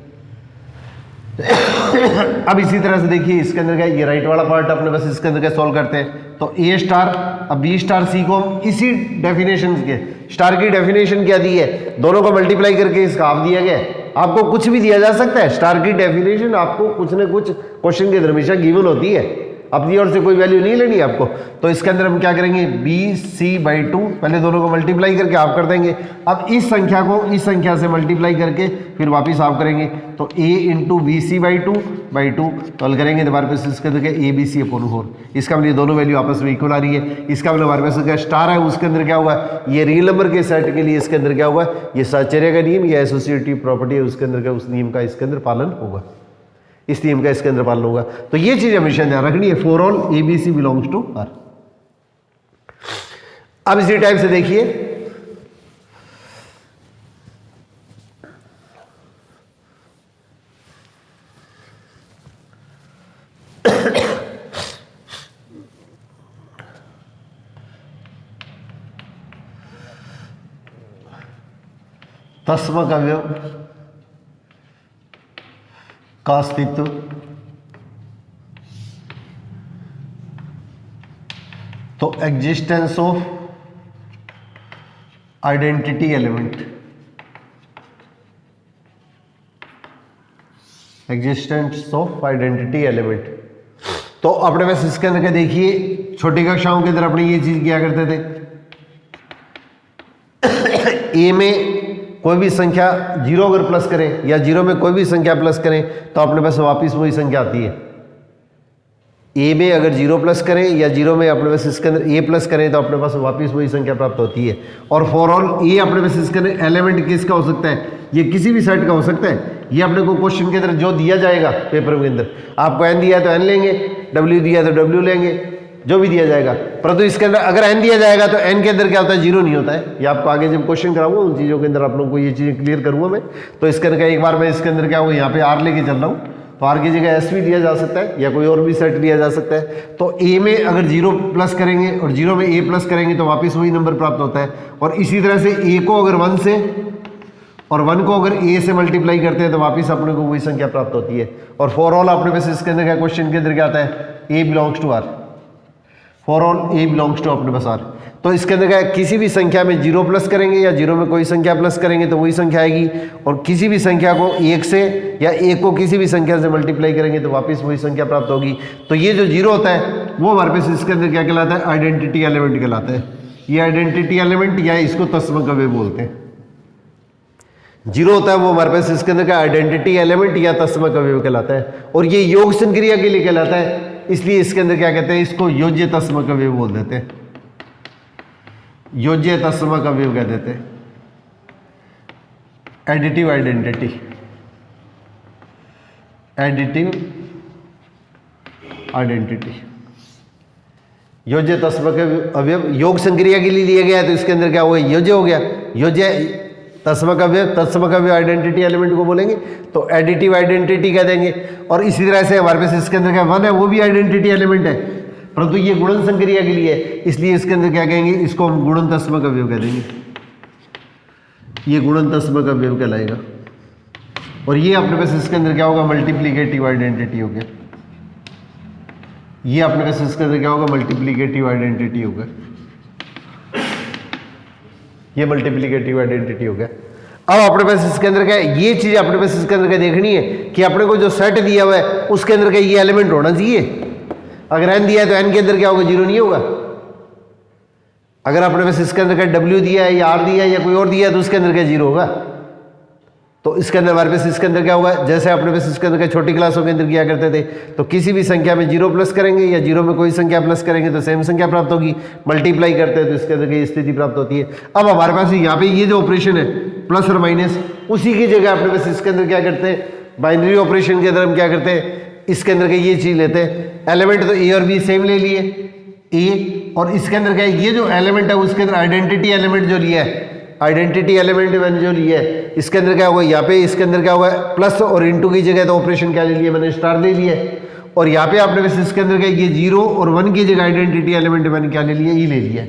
अब इसी तरह से देखिए इसके अंदर क्या, ये राइट वाला पार्ट अपने बस इसके अंदर क्या सॉल्व करते हैं। तो ए स्टार अब बी स्टार सी को हम इसी डेफिनेशन के, स्टार की डेफिनेशन क्या दी है, दोनों को मल्टीप्लाई करके इसका हाफ दिया गया है। आपको कुछ भी दिया जा सकता है, स्टार की डेफिनेशन आपको कुछ न कुछ क्वेश्चन के अंदर हमेशा गिवन होती है, अपनी ओर से कोई वैल्यू नहीं लेनी आपको। तो इसके अंदर हम क्या करेंगे, बी सी बाई 2, पहले दोनों को मल्टीप्लाई करके हाफ कर देंगे। अब इस संख्या को इस संख्या से मल्टीप्लाई करके फिर वापस हाफ करेंगे, तो a into B C by 2 तो हल करेंगे तो हमारे पास इसके अंदर क्या, ए बी सी अपॉन 4। इसका मतलब दोनों वैल्यू आपस में इक्वल आ रही है। इसका मतलब हमारे पास क्या स्टार है उसके अंदर क्या होगा, ये रियल नंबर के सेट के लिए इसके अंदर क्या होगा, ये साहचर्य का नियम या एसोसिएटिव प्रॉपर्टी है उसके अंदर क्या, उस नियम का इसके अंदर पालन होगा, इस नियम का इसके अंदर पालन होगा। तो ये चीज हमेशा ध्यान रखनी है, for all A B C belongs to R. अब इसी टाइप से देखिए तस्मक अवयव का अस्तित्व तो existence of identity element, existence of identity element. तो अपने पास इसके अंदर क्या देखिए, छोटी कक्षाओं के अंदर अपने ये चीज किया करते थे, ए में कोई भी संख्या 0 अगर प्लस करें या 0 में कोई भी संख्या प्लस करें तो अपने पास वापस वही संख्या आती है। ए में अगर 0 प्लस करें या 0 में अपने पास इसके अंदर ए प्लस करें तो अपने पास वापस वही संख्या प्राप्त होती है। और फॉर ऑल ए अपने पास इसके अंदर एलिमेंट किसका हो सकता है, ये किसी भी सेट का हो सकता है। ये अपने को क्वेश्चन के अंदर जो दिया जाएगा पेपर के अंदर, आपको एन दिया है तो एन लेंगे, डब्ल्यू दिया है तो डब्ल्यू लेंगे, जो भी दिया जाएगा। परंतु इसके अंदर अगर एन दिया जाएगा तो एन के अंदर क्या होता है, 0 नहीं होता है। ये आपको आगे जब क्वेश्चन कराऊंगा उन चीज़ों के अंदर आप लोगों को ये चीज़ें क्लियर करूंगा मैं। तो इसके अंदर एक बार मैं इसके अंदर क्या हुआ, यहाँ पे आर लेके चल रहा हूँ, तो आर की जगह एस भी दिया जा सकता है या कोई और भी सेट दिया जा सकता है। तो ए में अगर 0 प्लस करेंगे और 0 में ए प्लस करेंगे तो वापस वही नंबर प्राप्त होता है। और इसी तरह से ए को अगर 1 से और 1 को अगर ए से मल्टीप्लाई करते हैं तो वापस अपने को वही संख्या प्राप्त होती है। और फॉर ऑल अपने पास इसके अंदर क्या क्वेश्चन के अंदर क्या आता है, A belongs to R, for all A belongs to अपने पास आर। तो इसके अंदर क्या किसी भी संख्या में 0 प्लस करेंगे या 0 में कोई संख्या प्लस करेंगे तो वही संख्या आएगी। और किसी भी संख्या को 1 से या 1 को किसी भी संख्या से मल्टीप्लाई करेंगे तो वापस वही संख्या प्राप्त होगी। तो ये जो 0 होता है वो हमारे पास इसके अंदर क्या कहलाता है, आइडेंटिटी एलिमेंट कहलाता है। ये आइडेंटिटी एलिमेंट या इसको तस्मकव्य बोलते हैं। 0 होता है वो हमारे पास इसके अंदर का आइडेंटिटी एलिमेंट या तस्मकव्य कहलाता है। और ये योग संक्रिया के लिए कहलाता है, इसलिए इसके अंदर क्या कहते हैं, इसको योज्य तस्मकव्य बोल देते हैं, योज्य तस्मकव्य कह देते हैं। एडिटिव आइडेंटिटी, एडिटिव आइडेंटिटी, योज्य तस्मकव्य अवयव योग संक्रिया के लिए दिया गया है तो इसके अंदर क्या हुआ, योज्य हो गया। योज्य तस्मकव्य आइडेंटिटी एलिमेंट को बोलेंगे तो एडिटिव आइडेंटिटी कह देंगे। और इसी तरह से हमारे पास इसके अंदर क्या 1 है वो भी आइडेंटिटी एलिमेंट है, परंतु ये गुणन संक्रिया के लिए है, इसलिए इसके अंदर क्या कहेंगे, इसको हम गुणन तस्मकव्य कह देंगे। ये गुणन तस्मकव्य कहलाएगा। और ये अपने पास इसके अंदर क्या होगा, मल्टीप्लीकेटिव आइडेंटिटी हो गया। ये अपने पास इसके अंदर क्या होगा, मल्टीप्लीकेटिव आइडेंटिटी होगा। ये मल्टीप्लीकेटिव आइडेंटिटी हो गया। अब अपने पास इसके अंदर क्या है, ये चीज अपने पास इसके अंदर क्या देखनी है कि अपने को जो सेट दिया हुआ है उसके अंदर क्या ये एलिमेंट होना चाहिए। अगर एन दिया है तो एन के अंदर क्या होगा, 0 नहीं होगा। अगर अपने पास इसके अंदर क्या डब्ल्यू दिया है या आर दिया है या कोई और दिया है तो उसके अंदर क्या 0 होगा। तो इसके अंदर हमारे पास इसके अंदर क्या होगा, जैसे अपने पास इसके अंदर क्या छोटी क्लासों के अंदर किया करते थे, तो किसी भी संख्या में 0 प्लस करेंगे या 0 में कोई संख्या प्लस करेंगे तो सेम संख्या प्राप्त होगी। मल्टीप्लाई करते हैं तो इसके अंदर की स्थिति प्राप्त होती है। अब हमारे पास यहाँ पे ये जो ऑपरेशन है प्लस और माइनस, उसी की जगह अपने पास इसके अंदर क्या करते हैं, बाइनरी ऑपरेशन के अंदर हम क्या करते हैं, इसके अंदर ये चीज लेते हैं। एलिमेंट तो ए और बी सेम ले लिए, ए और इसके अंदर क्या है, ये जो एलिमेंट है उसके अंदर आइडेंटिटी एलिमेंट जो लिया है, आइडेंटिटी एलिमेंट मैंने जो लिया है इसके अंदर क्या होगा, यहाँ पे इसके अंदर क्या होगा, प्लस और इनटू की जगह तो ऑपरेशन क्या ले लिया, मैंने स्टार ले लिया। और यहाँ पे आपने वैसे इसके अंदर क्या, ये 0 और 1 की जगह आइडेंटिटी एलिमेंट मैंने क्या ले लिया, ई ले लिया।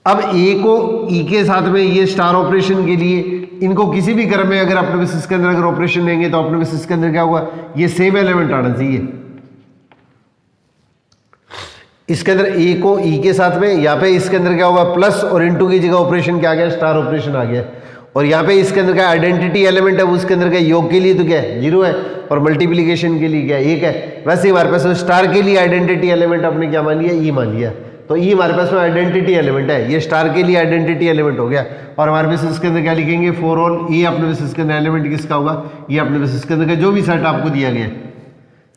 अब ए को ई के साथ में ये स्टार ऑपरेशन के लिए इनको किसी भी क्रम में अगर अपने पास इसके अंदर अगर ऑपरेशन लेंगे तो अपने पास इसके अंदर क्या होगा, ये सेम एलिमेंट आना चाहिए। इसके अंदर ए को ई के साथ में, यहाँ पे इसके अंदर क्या होगा, प्लस और इनटू की जगह ऑपरेशन क्या आ गया, स्टार ऑपरेशन आ गया। और यहाँ पे इसके अंदर क्या आइडेंटिटी एलिमेंट है उसके अंदर क्या योग के लिए तो क्या है 0 है और मल्टीप्लिकेशन के लिए क्या 1 है। वैसे ही हमारे पास स्टार के लिए आइडेंटिटी एलिमेंट आपने क्या मान लिया, ई मान लिया। तो ई हमारे पास में आइडेंटिटी एलिमेंट है, ये स्टार के लिए आइडेंटिटी एलिमेंट हो गया। और हमारे पास इसके अंदर क्या लिखेंगे, फॉर ऑल ये अपने पास इसके अंदर एलिमेंट किसका होगा, ये अपने पास इसके अंदर जो भी सेट आपको दिया गया,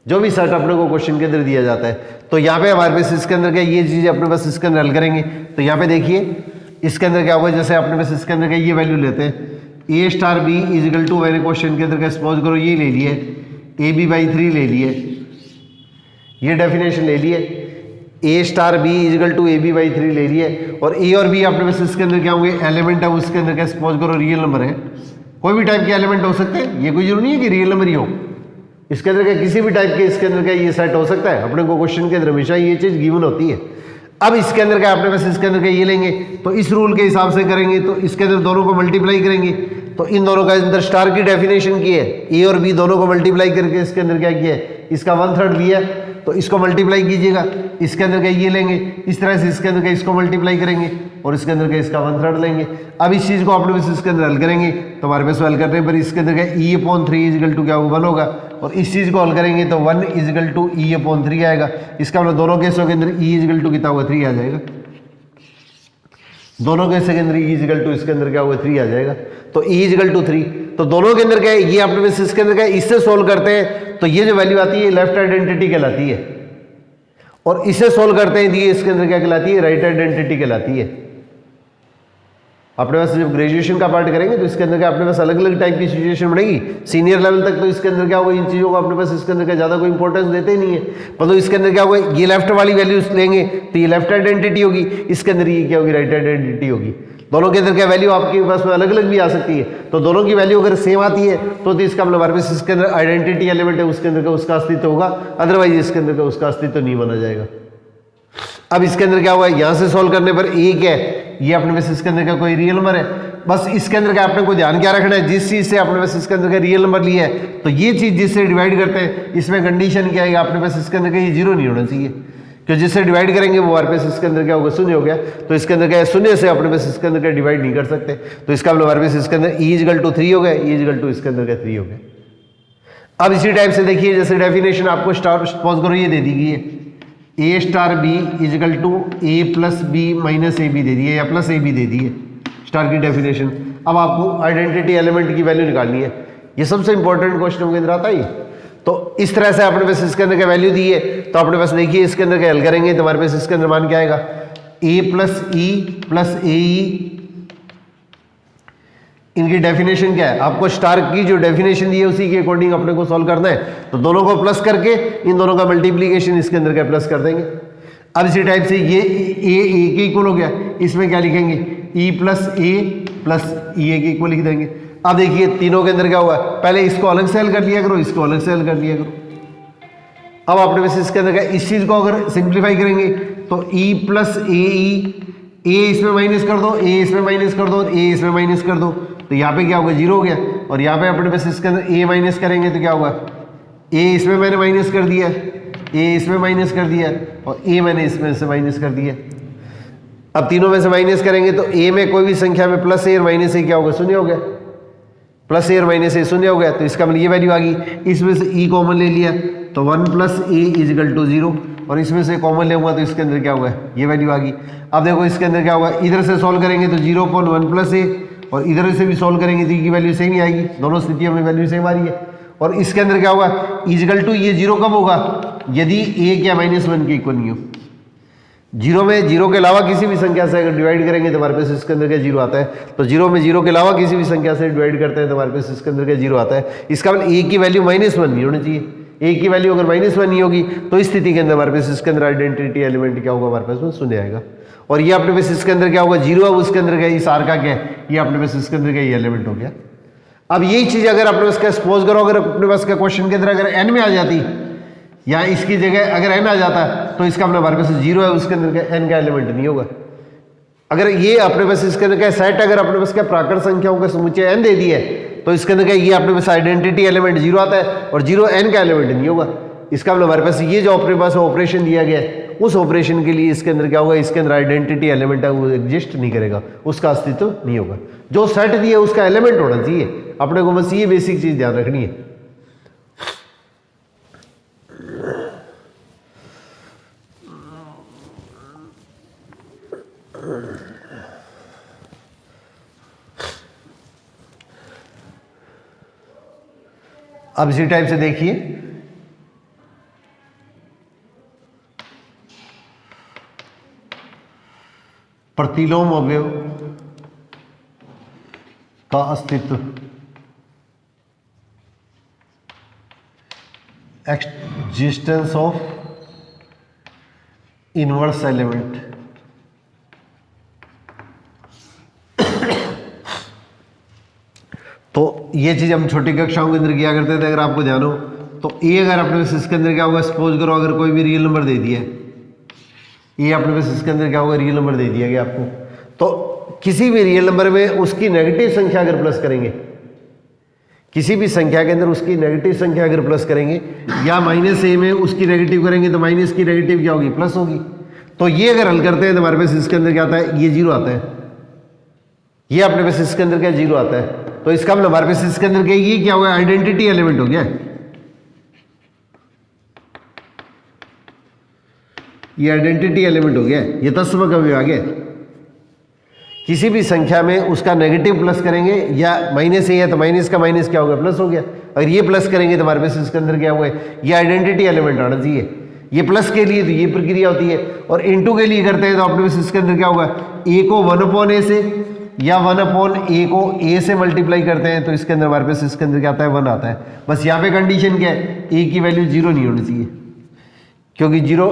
जो भी सेट अपने को क्वेश्चन के अंदर दिया जाता है। तो यहाँ पे हमारे पास इसके अंदर क्या ये चीज़ अपने पास इसके अंदर हल करेंगे। तो यहाँ पे देखिए इसके अंदर क्या होगा, जैसे अपने पास इसके अंदर क्या ये वैल्यू लेते हैं, ए स्टार बी इजिकल टू, मैंने क्वेश्चन के अंदर क्या सपोज करो ये ले लिए, ए बी बाई 3 ले लिए, ये डेफिनेशन ले लिए, A star B is equal to A B by 3 ले लिए। और ए और बी अपने पास इसके अंदर क्या होंगे, एलिमेंट है उसके अंदर क्या सपोज करो रियल नंबर है, कोई भी टाइप के एलिमेंट हो सकते हैं, ये कोई जरूरी नहीं है कि रियल नंबर ही हो। इसके अंदर क्या किसी भी टाइप के इसके अंदर क्या ये सेट हो सकता है, अपने को क्वेश्चन के अंदर हमेशा ये चीज़ गिवन होती है। अब इसके अंदर क्या अपने पास इसके अंदर क्या ये लेंगे, तो इस रूल के हिसाब से करेंगे, तो इसके अंदर दोनों को मल्टीप्लाई करेंगे, तो इन दोनों का अंदर स्टार की डेफिनेशन की है, ए और बी दोनों को मल्टीप्लाई करके इसके अंदर क्या किया है, इसका 1/3 लिया, तो इसको मल्टीप्लाई कीजिएगा, इसके अंदर क्या ये लेंगे, इस तरह से इसके अंदर क्या इसको मल्टीप्लाई करेंगे और इसके अंदर क्या इसका 1/3 लेंगे। अब इस चीज़ को अपने पास इसके अंदर हल करेंगे, तो हमारे पास हल करने पर इसके अंदर क्या E/3 इजिकल टू क्या होगा 1 होगा, और इस चीज़ को हल करेंगे तो 1 इजिकल टू E/3 आएगा। इसका मतलब दोनों केसों के अंदर E इजिकल टू कितना होगा 3 आ जाएगा। दोनों के सेकेंडरी ई इजिकल टू इसके अंदर क्या होगा 3 आ जाएगा। तो ई इजिकल टू 3, तो दोनों के अंदर क्या है, ये अपने में इसके अंदर क्या है, इससे सोल्व करते हैं तो ये जो वैल्यू आती है लेफ्ट आइडेंटिटी कहलाती है, और इसे सोल्व करते हैं ये इसके अंदर क्या कहलाती है, राइट आइडेंटिटी कहलाती है। अपने पास जब ग्रेजुएशन का पार्ट करेंगे तो इसके अंदर क्या अपने पास अलग अलग टाइप की सिचुएशन बनेगी। सीनियर लेवल तक तो इसके अंदर क्या होगा, इन चीज़ों को अपने पास इसके अंदर क्या ज़्यादा कोई इंपॉर्टेंस देते ही नहीं है, पर तो इसके अंदर क्या होगा, ये लेफ्ट वाली वैल्यूज लेंगे तो ये लेफ्ट आइडेंटिटी होगी, इसके अंदर ये क्या होगी, राइट आइडेंटिटी होगी। दोनों के अंदर क्या वैल्यू आपके पास में अलग अलग भी आ सकती है, तो दोनों की वैल्यू अगर सेम आती है तो इसका मतलब हमारे पास इसके अंदर आइडेंटिटी एलिमेंट है, उसके अंदर का उसका अस्तित्व होगा, अदरवाइज इसके अंदर का उसका अस्तित्व नहीं माना जाएगा। अब इसके अंदर क्या हुआ, यहां से सोल्व करने पर एक है, ये अपने पास इसके अंदर का कोई रियल नंबर है, बस इसके अंदर का आपने को ध्यान क्या रखना है, जिस चीज से आपने पास इसके अंदर का रियल नंबर लिया है तो ये चीज जिससे डिवाइड करते हैं इसमें कंडीशन क्या है, आपने पास इसके अंदर का ये 0 नहीं होना चाहिए, क्योंकि जिससे डिवाइड करेंगे वो हमारे पास इसके अंदर क्या होगा, शून्य हो गया, तो इसके अंदर क्या है, शून्य से अपने पास इसके अंदर क्या डिवाइड नहीं कर सकते, तो इसका मतलब हमारे पास इसके अंदर ई इजिकल टू 3 हो गया, ई इजिकल टू इसके अंदर क्या 3 हो गया। अब इसी टाइप से देखिए, जैसे डेफिनेशन आपको स्टार सपोज करो ये दे दी गई है, A star B is equal to A plus B minus A B दे दी है, या प्लस ए बी दे दी है स्टार की डेफिनेशन। अब आपको आइडेंटिटी एलिमेंट की वैल्यू निकालनी है, ये सबसे इंपॉर्टेंट क्वेश्चन के अंदर आता है। तो इस तरह से अपने पास इसके अंदर क्या वैल्यू दी है, तो अपने पास देखिए इसके अंदर क्या हल करेंगे तो हमारे पास इसके अंदर मान क्या आएगा, ए प्लस ई प्लस ए ई, इनकी डेफिनेशन क्या है, आपको स्टार की जो डेफिनेशन दी है उसी के अकॉर्डिंग अपने को सॉल्व करना है, तो दोनों को प्लस करके इन दोनों का मल्टीप्लीकेशन इसके अंदर क्या प्लस कर देंगे। अब इसी टाइप से ये ए के इक्वल हो गया, इसमें क्या लिखेंगे, ई प्लस ए के इक्वल लिख देंगे। अब देखिए तीनों के अंदर क्या हुआ, पहले इसको अलग से हल कर लिया करो, इसको अलग से हल कर लिया करो। अब आपने वैसे इसके अंदर क्या, इस चीज को अगर सिंप्लीफाई करेंगे तो ई प्लस ए इसमें माइनस कर दो, ए इसमें माइनस कर दो, ए इसमें माइनस कर दो, तो यहाँ पे क्या होगा 0 हो गया, और यहाँ पे अपने पास इसके अंदर ए माइनस करेंगे तो क्या होगा, ए इसमें मैंने माइनस कर दिया, ए इसमें माइनस कर दिया, और ए मैंने इसमें से माइनस कर दिया। अब तीनों में से माइनस करेंगे तो ए में कोई भी संख्या में प्लस ए और माइनस ए क्या होगा, शून्य हो गया, प्लस ए और माइनस ए शून्य हो गया, तो इसका मतलब ये वैल्यू आ गई। इसमें से ई कॉमन ले लिया तो 1 प्लस ए इजिकल टू 0, और इसमें से कॉमन लेंगे तो इसके अंदर क्या होगा, ये वैल्यू आ गई। अब देखो इसके अंदर क्या होगा, इधर से सॉल्व करेंगे तो 0.1 प्लस ए, और इधर से भी सॉल्व करेंगे तो की वैल्यू सेम ही आएगी, दोनों स्थितियों में वैल्यू सेम आ रही है। और इसके अंदर क्या होगा, इजिकल टू ये 0 कब होगा, यदि ए क्या -1 के इक्वल नहीं हो। 0 में 0 के अलावा किसी भी संख्या से अगर डिवाइड करेंगे तो हमारे पास इसके अंदर क्या 0 आता है, तो 0 में 0 के अलावा किसी भी संख्या से डिवाइड करते हैं तो हमारे पास इसके अंदर क्या 0 आता है। इसका मतलब ए की वैल्यू -1 नहीं होनी चाहिए, ए की वैल्यू अगर -1 नहीं होगी तो इस स्थिति के अंदर हमारे पास इसके अंदर आइडेंटिटी एलिमेंट क्या होगा, हमारे पास में शून्य आएगा। और ये अपने पास इसके अंदर क्या होगा 0 है, उसके अंदर क्या इस आर का क्या है, ये अपने पास इसके अंदर क्या ये एलिमेंट हो गया। अब यही चीज अगर अपने पास का सपोज करो, अगर अपने पास का क्वेश्चन के अंदर अगर n में आ जाती या इसकी जगह अगर n आ जाता तो इसका मतलब हमारे पास 0 है, उसके अंदर क्या n का एलिमेंट नहीं होगा। अगर ये अपने पास इसके अंदर क्या सेट अगर अपने पास क्या प्राकृत संख्याओं का समुच्चय n दे दिया है तो इसके अंदर क्या ये अपने पास आइडेंटिटी एलिमेंट 0 आता है, और 0 n का एलिमेंट नहीं होगा। इसका मतलब हमारे पास ये जो अपने पास ऑपरेशन दिया गया है उस ऑपरेशन के लिए इसके अंदर क्या होगा, इसके अंदर आइडेंटिटी एलिमेंट है वो एग्जिस्ट नहीं करेगा, उसका अस्तित्व नहीं होगा। जो सेट दिया उसका एलिमेंट होना चाहिए, अपने को बस ये बेसिक चीज ध्यान रखनी है। अब इसी टाइप से देखिए, प्रतिलोम अवयव का अस्तित्व, एक्जिस्टेंस ऑफ इनवर्स एलिमेंट। तो ये चीज हम छोटी कक्षाओं के अंदर किया करते थे, अगर आपको ध्यान हो तो ए अगर अपने पास इसके अंदर क्या होगा, सपोज करो अगर कोई भी रियल नंबर दे दिया, ये अपने पास इसके अंदर क्या होगा, रियल नंबर दे दिया गया आपको, तो किसी भी रियल नंबर में उसकी नेगेटिव संख्या अगर प्लस करेंगे, किसी भी संख्या के अंदर उसकी नेगेटिव संख्या अगर प्लस करेंगे या -a में उसकी नेगेटिव करेंगे तो माइनस की नेगेटिव क्या होगी, प्लस होगी। तो ये अगर हल करते हैं तो हमारे पास इसके अंदर क्या आता है, ये 0 आता है, ये अपने पास इसके अंदर क्या 0 आता है। तो इसका मतलब हमारे पास इसके अंदर क्या, ये क्या होगा, आइडेंटिटी एलिमेंट हो गया, ये आइडेंटिटी एलिमेंट हो गया, ये तत्सम का अवयव आ गया। किसी भी संख्या में उसका नेगेटिव प्लस करेंगे, या माइनस है तो माइनस का माइनस क्या होगा, प्लस हो गया। अगर ये प्लस करेंगे तो हमारे पास इसके अंदर क्या हुआ है, ये आइडेंटिटी एलिमेंट आना चाहिए। ये प्लस के लिए तो ये प्रक्रिया होती है, और इनटू के लिए करते हैं तो अपने पास इसके अंदर क्या होगा, ए को 1/a से या 1/a को a से मल्टीप्लाई करते हैं तो इसके अंदर हमारे पास इसके अंदर क्या आता है, 1 आता है। बस यहाँ पे कंडीशन क्या है, a की वैल्यू 0 नहीं होनी चाहिए, क्योंकि 0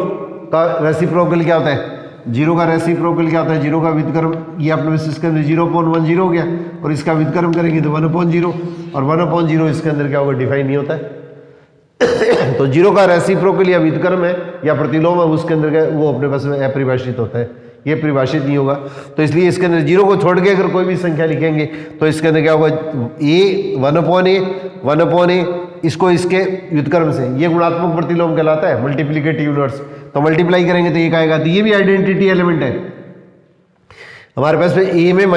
का रेसिप्रोकल क्या होता है, 0 का रेसिप्रोकल क्या होता है, 0 का व्युत्क्रम। ये अपने पास इसके अंदर 0.10 हो गया, और इसका व्युत्क्रम करेंगे तो 1/0, और 1/0 इसके अंदर क्या होगा, डिफाइन नहीं होता है। तो 0 का रेसिप्रोकल या व्युत्क्रम है या प्रतिलोम है, उसके अंदर क्या वो अपने पास अपरिभाषित होता है, ये परिभाषित नहीं होगा। तो इसलिए इसके अंदर 0 को छोड़ के अगर कोई भी संख्या लिखेंगे तो इसके अंदर क्या होगा, a 1/a इसको इसके व्युत्क्रम से, ये गुणात्मक प्रतिलोम कहलाता है, मल्टीप्लिकेटिव इनवर्स। तो मल्टीप्लाई करेंगे तो एक आएगा, तो ये भी आइडेंटिटी एलिमेंट है हमारे पास में। a में -a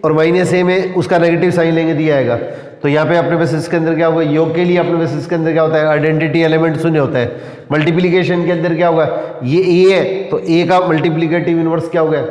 और -a में उसका नेगेटिव साइन लेंगे तो ये आएगा। तो यहाँ पे अपने पास इसके अंदर क्या होगा, योग के लिए अपने पास इसके अंदर क्या होता है, आइडेंटिटी एलिमेंट शून्य होता है। मल्टीप्लिकेशन के अंदर क्या होगा, ये a है तो a का मल्टीप्लिकेटिव इनवर्स क्या होगा,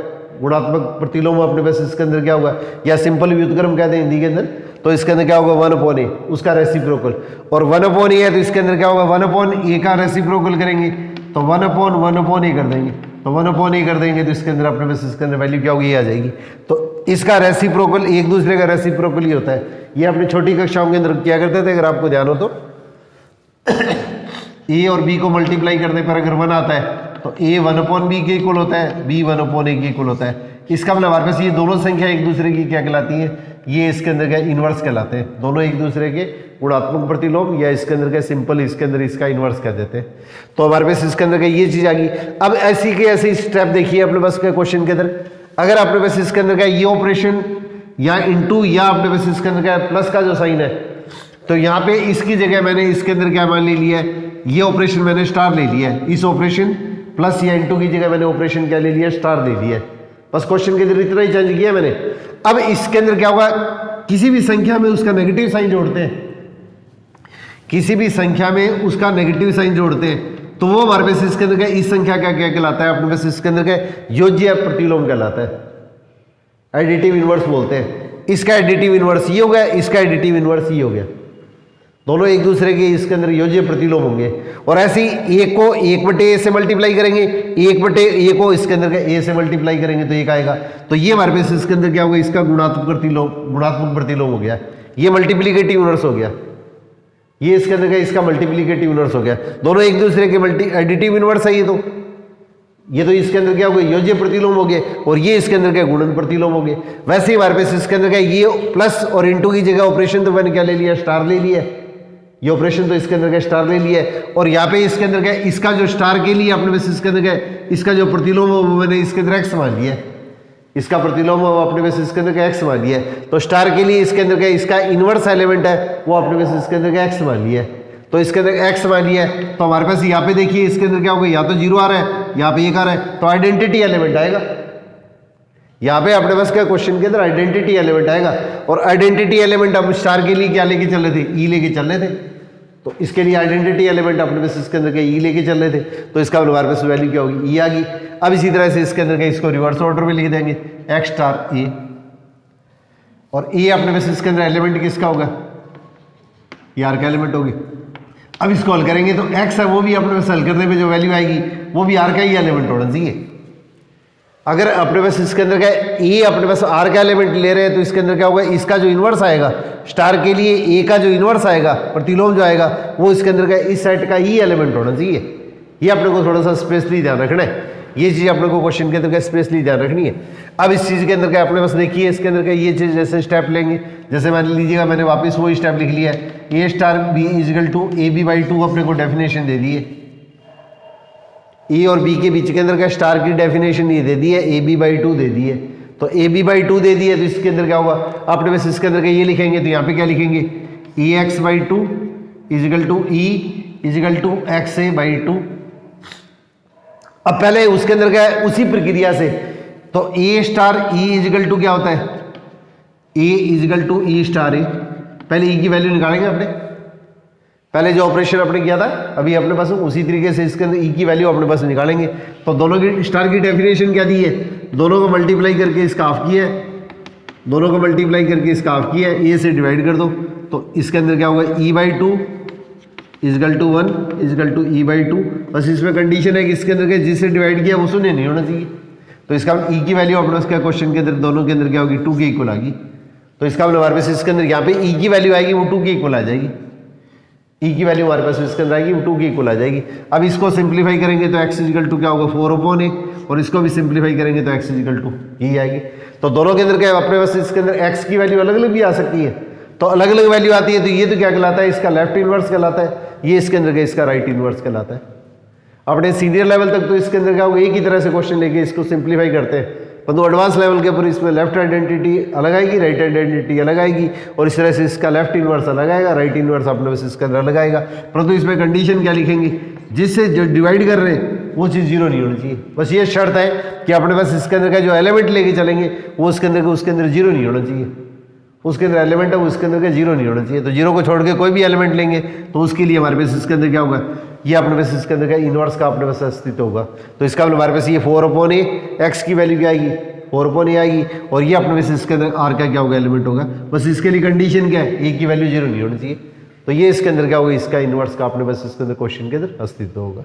गुणात्मक प्रतिलोम अपने पास इसके अंदर क्या होगा, या सिंपल व्युत्क्रम कहते हैं हिंदी के अंदर। तो इसके अंदर क्या होगा, 1/a उसका रेसिप्रोकल, और 1/a है तो इसके अंदर क्या होगा, 1/a का रेसिप्रोकल करेंगे तो 1/1/a कर देंगे, तो 1/a कर देंगे तो इसके अंदर अपने पास इसके अंदर वैल्यू क्या होगी, ये आ जाएगी। तो इसका रेसिप्रोकल एक दूसरे का रेसिप्रोकल ही होता है। ये अपनी छोटी कक्षाओं के अंदर क्या करते थे, अगर आपको ध्यान हो तो a और b को मल्टीप्लाई करने पर अगर 1 आता है तो a 1/b के इक्वल होता है, b 1/a के इक्वल होता है। इसका मतलब हमारे पास ये दोनों संख्या एक दूसरे की क्या कहलाती है, ये इसके अंदर क्या इनवर्स कहलाते हैं, दोनों एक दूसरे के गुणात्मक प्रतिलोम, या इसके अंदर क्या सिंपल इसके अंदर इसका इनवर्स कह देते हैं। तो हमारे पास इसके अंदर क्या ये चीज आ गई। अब ऐसी के ऐसी स्टेप देखिए अपने पास क्या क्वेश्चन के अंदर, अगर अपने पास इसके अंदर क्या ये ऑपरेशन या इनटू या अपने पास इसके अंदर क्या प्लस का जो साइन है, तो यहाँ पे इसकी जगह मैंने इसके अंदर क्या मान ले लिया है, ये ऑपरेशन मैंने स्टार ले लिया है, इस ऑपरेशन प्लस या इनटू की जगह मैंने ऑपरेशन क्या ले लिया, स्टार ले लिया है। बस क्वेश्चन के अंदर इतना ही चेंज किया मैंने। अब इसके अंदर क्या होगा, किसी भी संख्या में उसका नेगेटिव साइन जोड़ते हैं, किसी भी संख्या में उसका नेगेटिव साइन जोड़ते हैं तो वो हमारे पास इसके अंदर क्या, इस संख्या का क्या कहलाता है, अपने पास इसके अंदर क्या योज्य प्रतिलोम कहलाता है, एडिटिव इनवर्स बोलते हैं। इसका एडिटिव इनवर्स ये हो गया, इसका एडिटिव इनवर्स ये हो गया, दोनों एक दूसरे के इसके अंदर योज्य प्रतिलोम होंगे। और ऐसे ही एक को 1/a से मल्टीप्लाई करेंगे, 1/a को इसके अंदर का a से मल्टीप्लाई करेंगे तो एक आएगा। तो ये हमारे पास इसके अंदर क्या होगा, इसका गुणात्मक प्रतिलोम हो गया, ये मल्टीप्लिकेटिव इनवर्स हो गया, ये इसके अंदर का इसका मल्टीप्लिकेटिव इनवर्स हो गया, दोनों एक दूसरे के एडिटिव इनवर्स है। ये तो इसके अंदर क्या हो गया, योज्य प्रतिलोम हो गए, और ये इसके अंदर क्या गुणन प्रतिलोम हो गए। वैसे ही हमारे पास इसके अंदर क्या, ये प्लस और इनटू की जगह ऑपरेशन तो मैंने क्या ले लिया, स्टार ले लिया, ये ऑपरेशन तो इसके अंदर क्या स्टार ले लिया है। और यहाँ पे इसके अंदर क्या, इसका जो स्टार के लिए अपने पास इसके अंदर क्या, इसका जो प्रतिलोम है वो मैंने इसके अंदर एक्स मान लिया है, इसका प्रतिलोम है वो अपने पास इसके अंदर क्या एक्स मान लिया है। तो स्टार के लिए इसके अंदर क्या, इसका इनवर्स एलिमेंट है वो अपने पास इसके अंदर क्या एक्स मान लिया है, तो इसके अंदर एक्स मान लिया है। तो हमारे पास यहाँ पे देखिए इसके अंदर क्या होगा, या तो 0 आ रहा है, यहाँ पे 1 आ रहा है, तो आइडेंटिटी एलिमेंट आएगा। यहाँ पे अपने पास क्या क्वेश्चन के अंदर आइडेंटिटी एलिमेंट आएगा, और आइडेंटिटी एलिमेंट अब स्टार के लिए क्या लेके चल रहे थे, ई लेके चल रहे थे, तो इसके लिए आइडेंटिटी एलिमेंट अपने पास इसके अंदर क्या ई लेके चल रहे थे, तो इसका हमारे पास वैल्यू क्या होगी, ई आ गई। अब इसी तरह से इसके अंदर क्या, इसको रिवर्स ऑर्डर में लिख देंगे, एक्स स्टार ए, और ए अपने पास इसके अंदर एलिमेंट किसका होगा, ये आर का एलिमेंट होगी। अब इसको हल करेंगे तो x है वो भी अपने पास हल करने पे जो वैल्यू आएगी वो भी r का ही एलिमेंट होना चाहिए। अगर अपने पास इसके अंदर क्या a अपने पास r का एलिमेंट ले रहे हैं तो इसके अंदर क्या होगा, इसका जो इन्वर्स आएगा स्टार के लिए a का जो इन्वर्स आएगा प्रतिलोम जो आएगा वो इसके अंदर का इस सेट का ही एलिमेंट होना चाहिए। ये अपने को थोड़ा सा स्पेशली ध्यान रखना है, ये चीज़ अपने को क्वेश्चन के अंदर क्या स्पेशली ध्यान रखनी है। अब इस चीज़ के अंदर क्या अपने पास देखिए, इसके अंदर क्या ये चीज़ जैसे स्टेप लेंगे, जैसे मान लीजिएगा मैंने वापस वही स्टेप लिख लिया है, a star b equal to ab/2 अपने को डेफिनेशन दे दी है, a और b के बीच के अंदर क्या स्टार की डेफिनेशन ये दे दी है, ab/2 दे दी है। तो ab/2 दे दी है तो इसके अंदर क्या होगा, अपने पास इसके अंदर क्या ये लिखेंगे, तो यहाँ पे क्या लिखेंगे, ax/2 equal to e is equal to xa/2। अब पहले उसके अंदर क्या है, उसी प्रक्रिया से तो a star e is equal to क्या होता है, a is equal to e star A, पहले e की वैल्यू निकालेंगे अपने, पहले जो ऑपरेशन अपने किया था अभी अपने पास उसी तरीके से इसके अंदर e की वैल्यू अपने पास निकालेंगे। तो दोनों की स्टार की डेफिनेशन क्या दी है, दोनों को मल्टीप्लाई करके इसका हाफ किया है, दोनों को मल्टीप्लाई करके इसका हाफ किया है, ए से डिवाइड कर दो तो इसके अंदर क्या होगा e/2 is equal to 1 is equal to e/2। बस इसमें कंडीशन है कि इसके अंदर क्या जिससे डिवाइड किया वो शून्य नहीं होना चाहिए। तो इसका ई की वैल्यू अपने उसका क्वेश्चन के अंदर दोनों के अंदर क्या होगी 2 के इक्वल आ गई। तो इसका मतलब हमारे पास इसके अंदर यहाँ पे ई की वैल्यू आएगी वो 2 के इक्वल आ जाएगी, ई की वैल्यू हमारे पास इसके अंदर आएगी वो 2 के इक्वल आ जाएगी। अब इसको सिंप्लीफाई करेंगे तो x इजकल टू क्या होगा 4/a और इसको भी सिंप्लीफाई करेंगे तो x इजकल टू यही आएगी। तो दोनों के अंदर क्या है अपने पास इसके अंदर x की वैल्यू अलग अलग भी आ सकती है, तो अलग अलग वैल्यू आती है तो ये तो क्या कहलाता है इसका लेफ्ट इनवर्स कहलाता है, ये इसके अंदर का इसका राइट इनवर्स कहलाता है। अपने सीनियर लेवल तक तो इसके अंदर क्या होगा एक ही तरह से क्वेश्चन लेके इसको सिंप्लीफाई करते हैं, परंतु एडवांस लेवल के ऊपर इसमें लेफ्ट आइडेंटिटी अलग आएगी, राइट आइडेंटिटी अलग आएगी और इस तरह से इसका लेफ्ट इनवर्स अलग आएगा, राइट इनवर्स अपने पास इसके अंदर अलग आएगा। परंतु इसमें कंडीशन क्या लिखेंगे, जिससे जो डिवाइड कर रहे हैं वो चीज़ जीरो नहीं होनी चाहिए। बस ये शर्त है कि अपने पास इसके अंदर का जो एलिमेंट लेके चलेंगे वो उसके अंदर जीरो नहीं होना चाहिए, उसके अंदर एलिमेंट है उसके अंदर का जीरो नहीं होना चाहिए। तो जीरो को छोड़ के कोई भी एलिमेंट लेंगे तो उसके लिए हमारे पास इसके अंदर क्या होगा, ये अपने पास इसके अंदर का इनवर्स का अपने पास अस्तित्व होगा। तो इसका मतलब हमारे पास ये 4/a x की वैल्यू क्या आएगी 4/a आएगी और ये अपने पास इसके अंदर r का क्या होगा एलिमेंट होगा। बस इसके लिए कंडीशन क्या है, a की वैल्यू जीरो नहीं होनी चाहिए। तो ये इसके अंदर क्या होगा, इसका इनवर्स का अपने पास इसके अंदर क्वेश्चन के अंदर अस्तित्व होगा।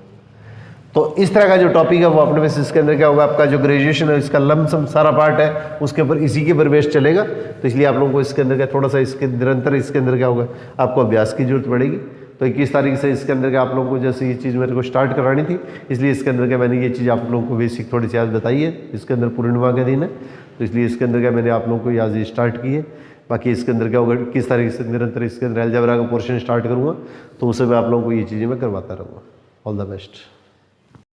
तो इस तरह का जो टॉपिक है वो अपने पास इसके अंदर क्या होगा, आपका जो ग्रेजुएशन है इसका लमसम सारा पार्ट है उसके ऊपर इसी के ऊपर बेस चलेगा। तो इसलिए आप लोगों को इसके अंदर क्या थोड़ा सा इसके निरंतर इसके अंदर क्या होगा आपको अभ्यास की जरूरत पड़ेगी। तो 21 तारीख से इसके अंदर क्या आप लोगों को जैसे ये चीज़ मेरे को स्टार्ट करानी थी, इसलिए इसके अंदर क्या मैंने ये चीज़ आप लोगों को बेसिक थोड़ी सी आज बताई है। इसके अंदर पूर्णिमा का दिन है तो इसलिए इसके अंदर क्या मैंने आप लोगों को आज ये स्टार्ट की है। बाकी इसके अंदर क्या होगा 21 तारीख से निरंतर इसके अंदर अलजेब्रा का पोर्शन स्टार्ट करूँगा तो उससे मैं आप लोगों को ये चीज़ें मैं करवाता रहूँगा। All the best.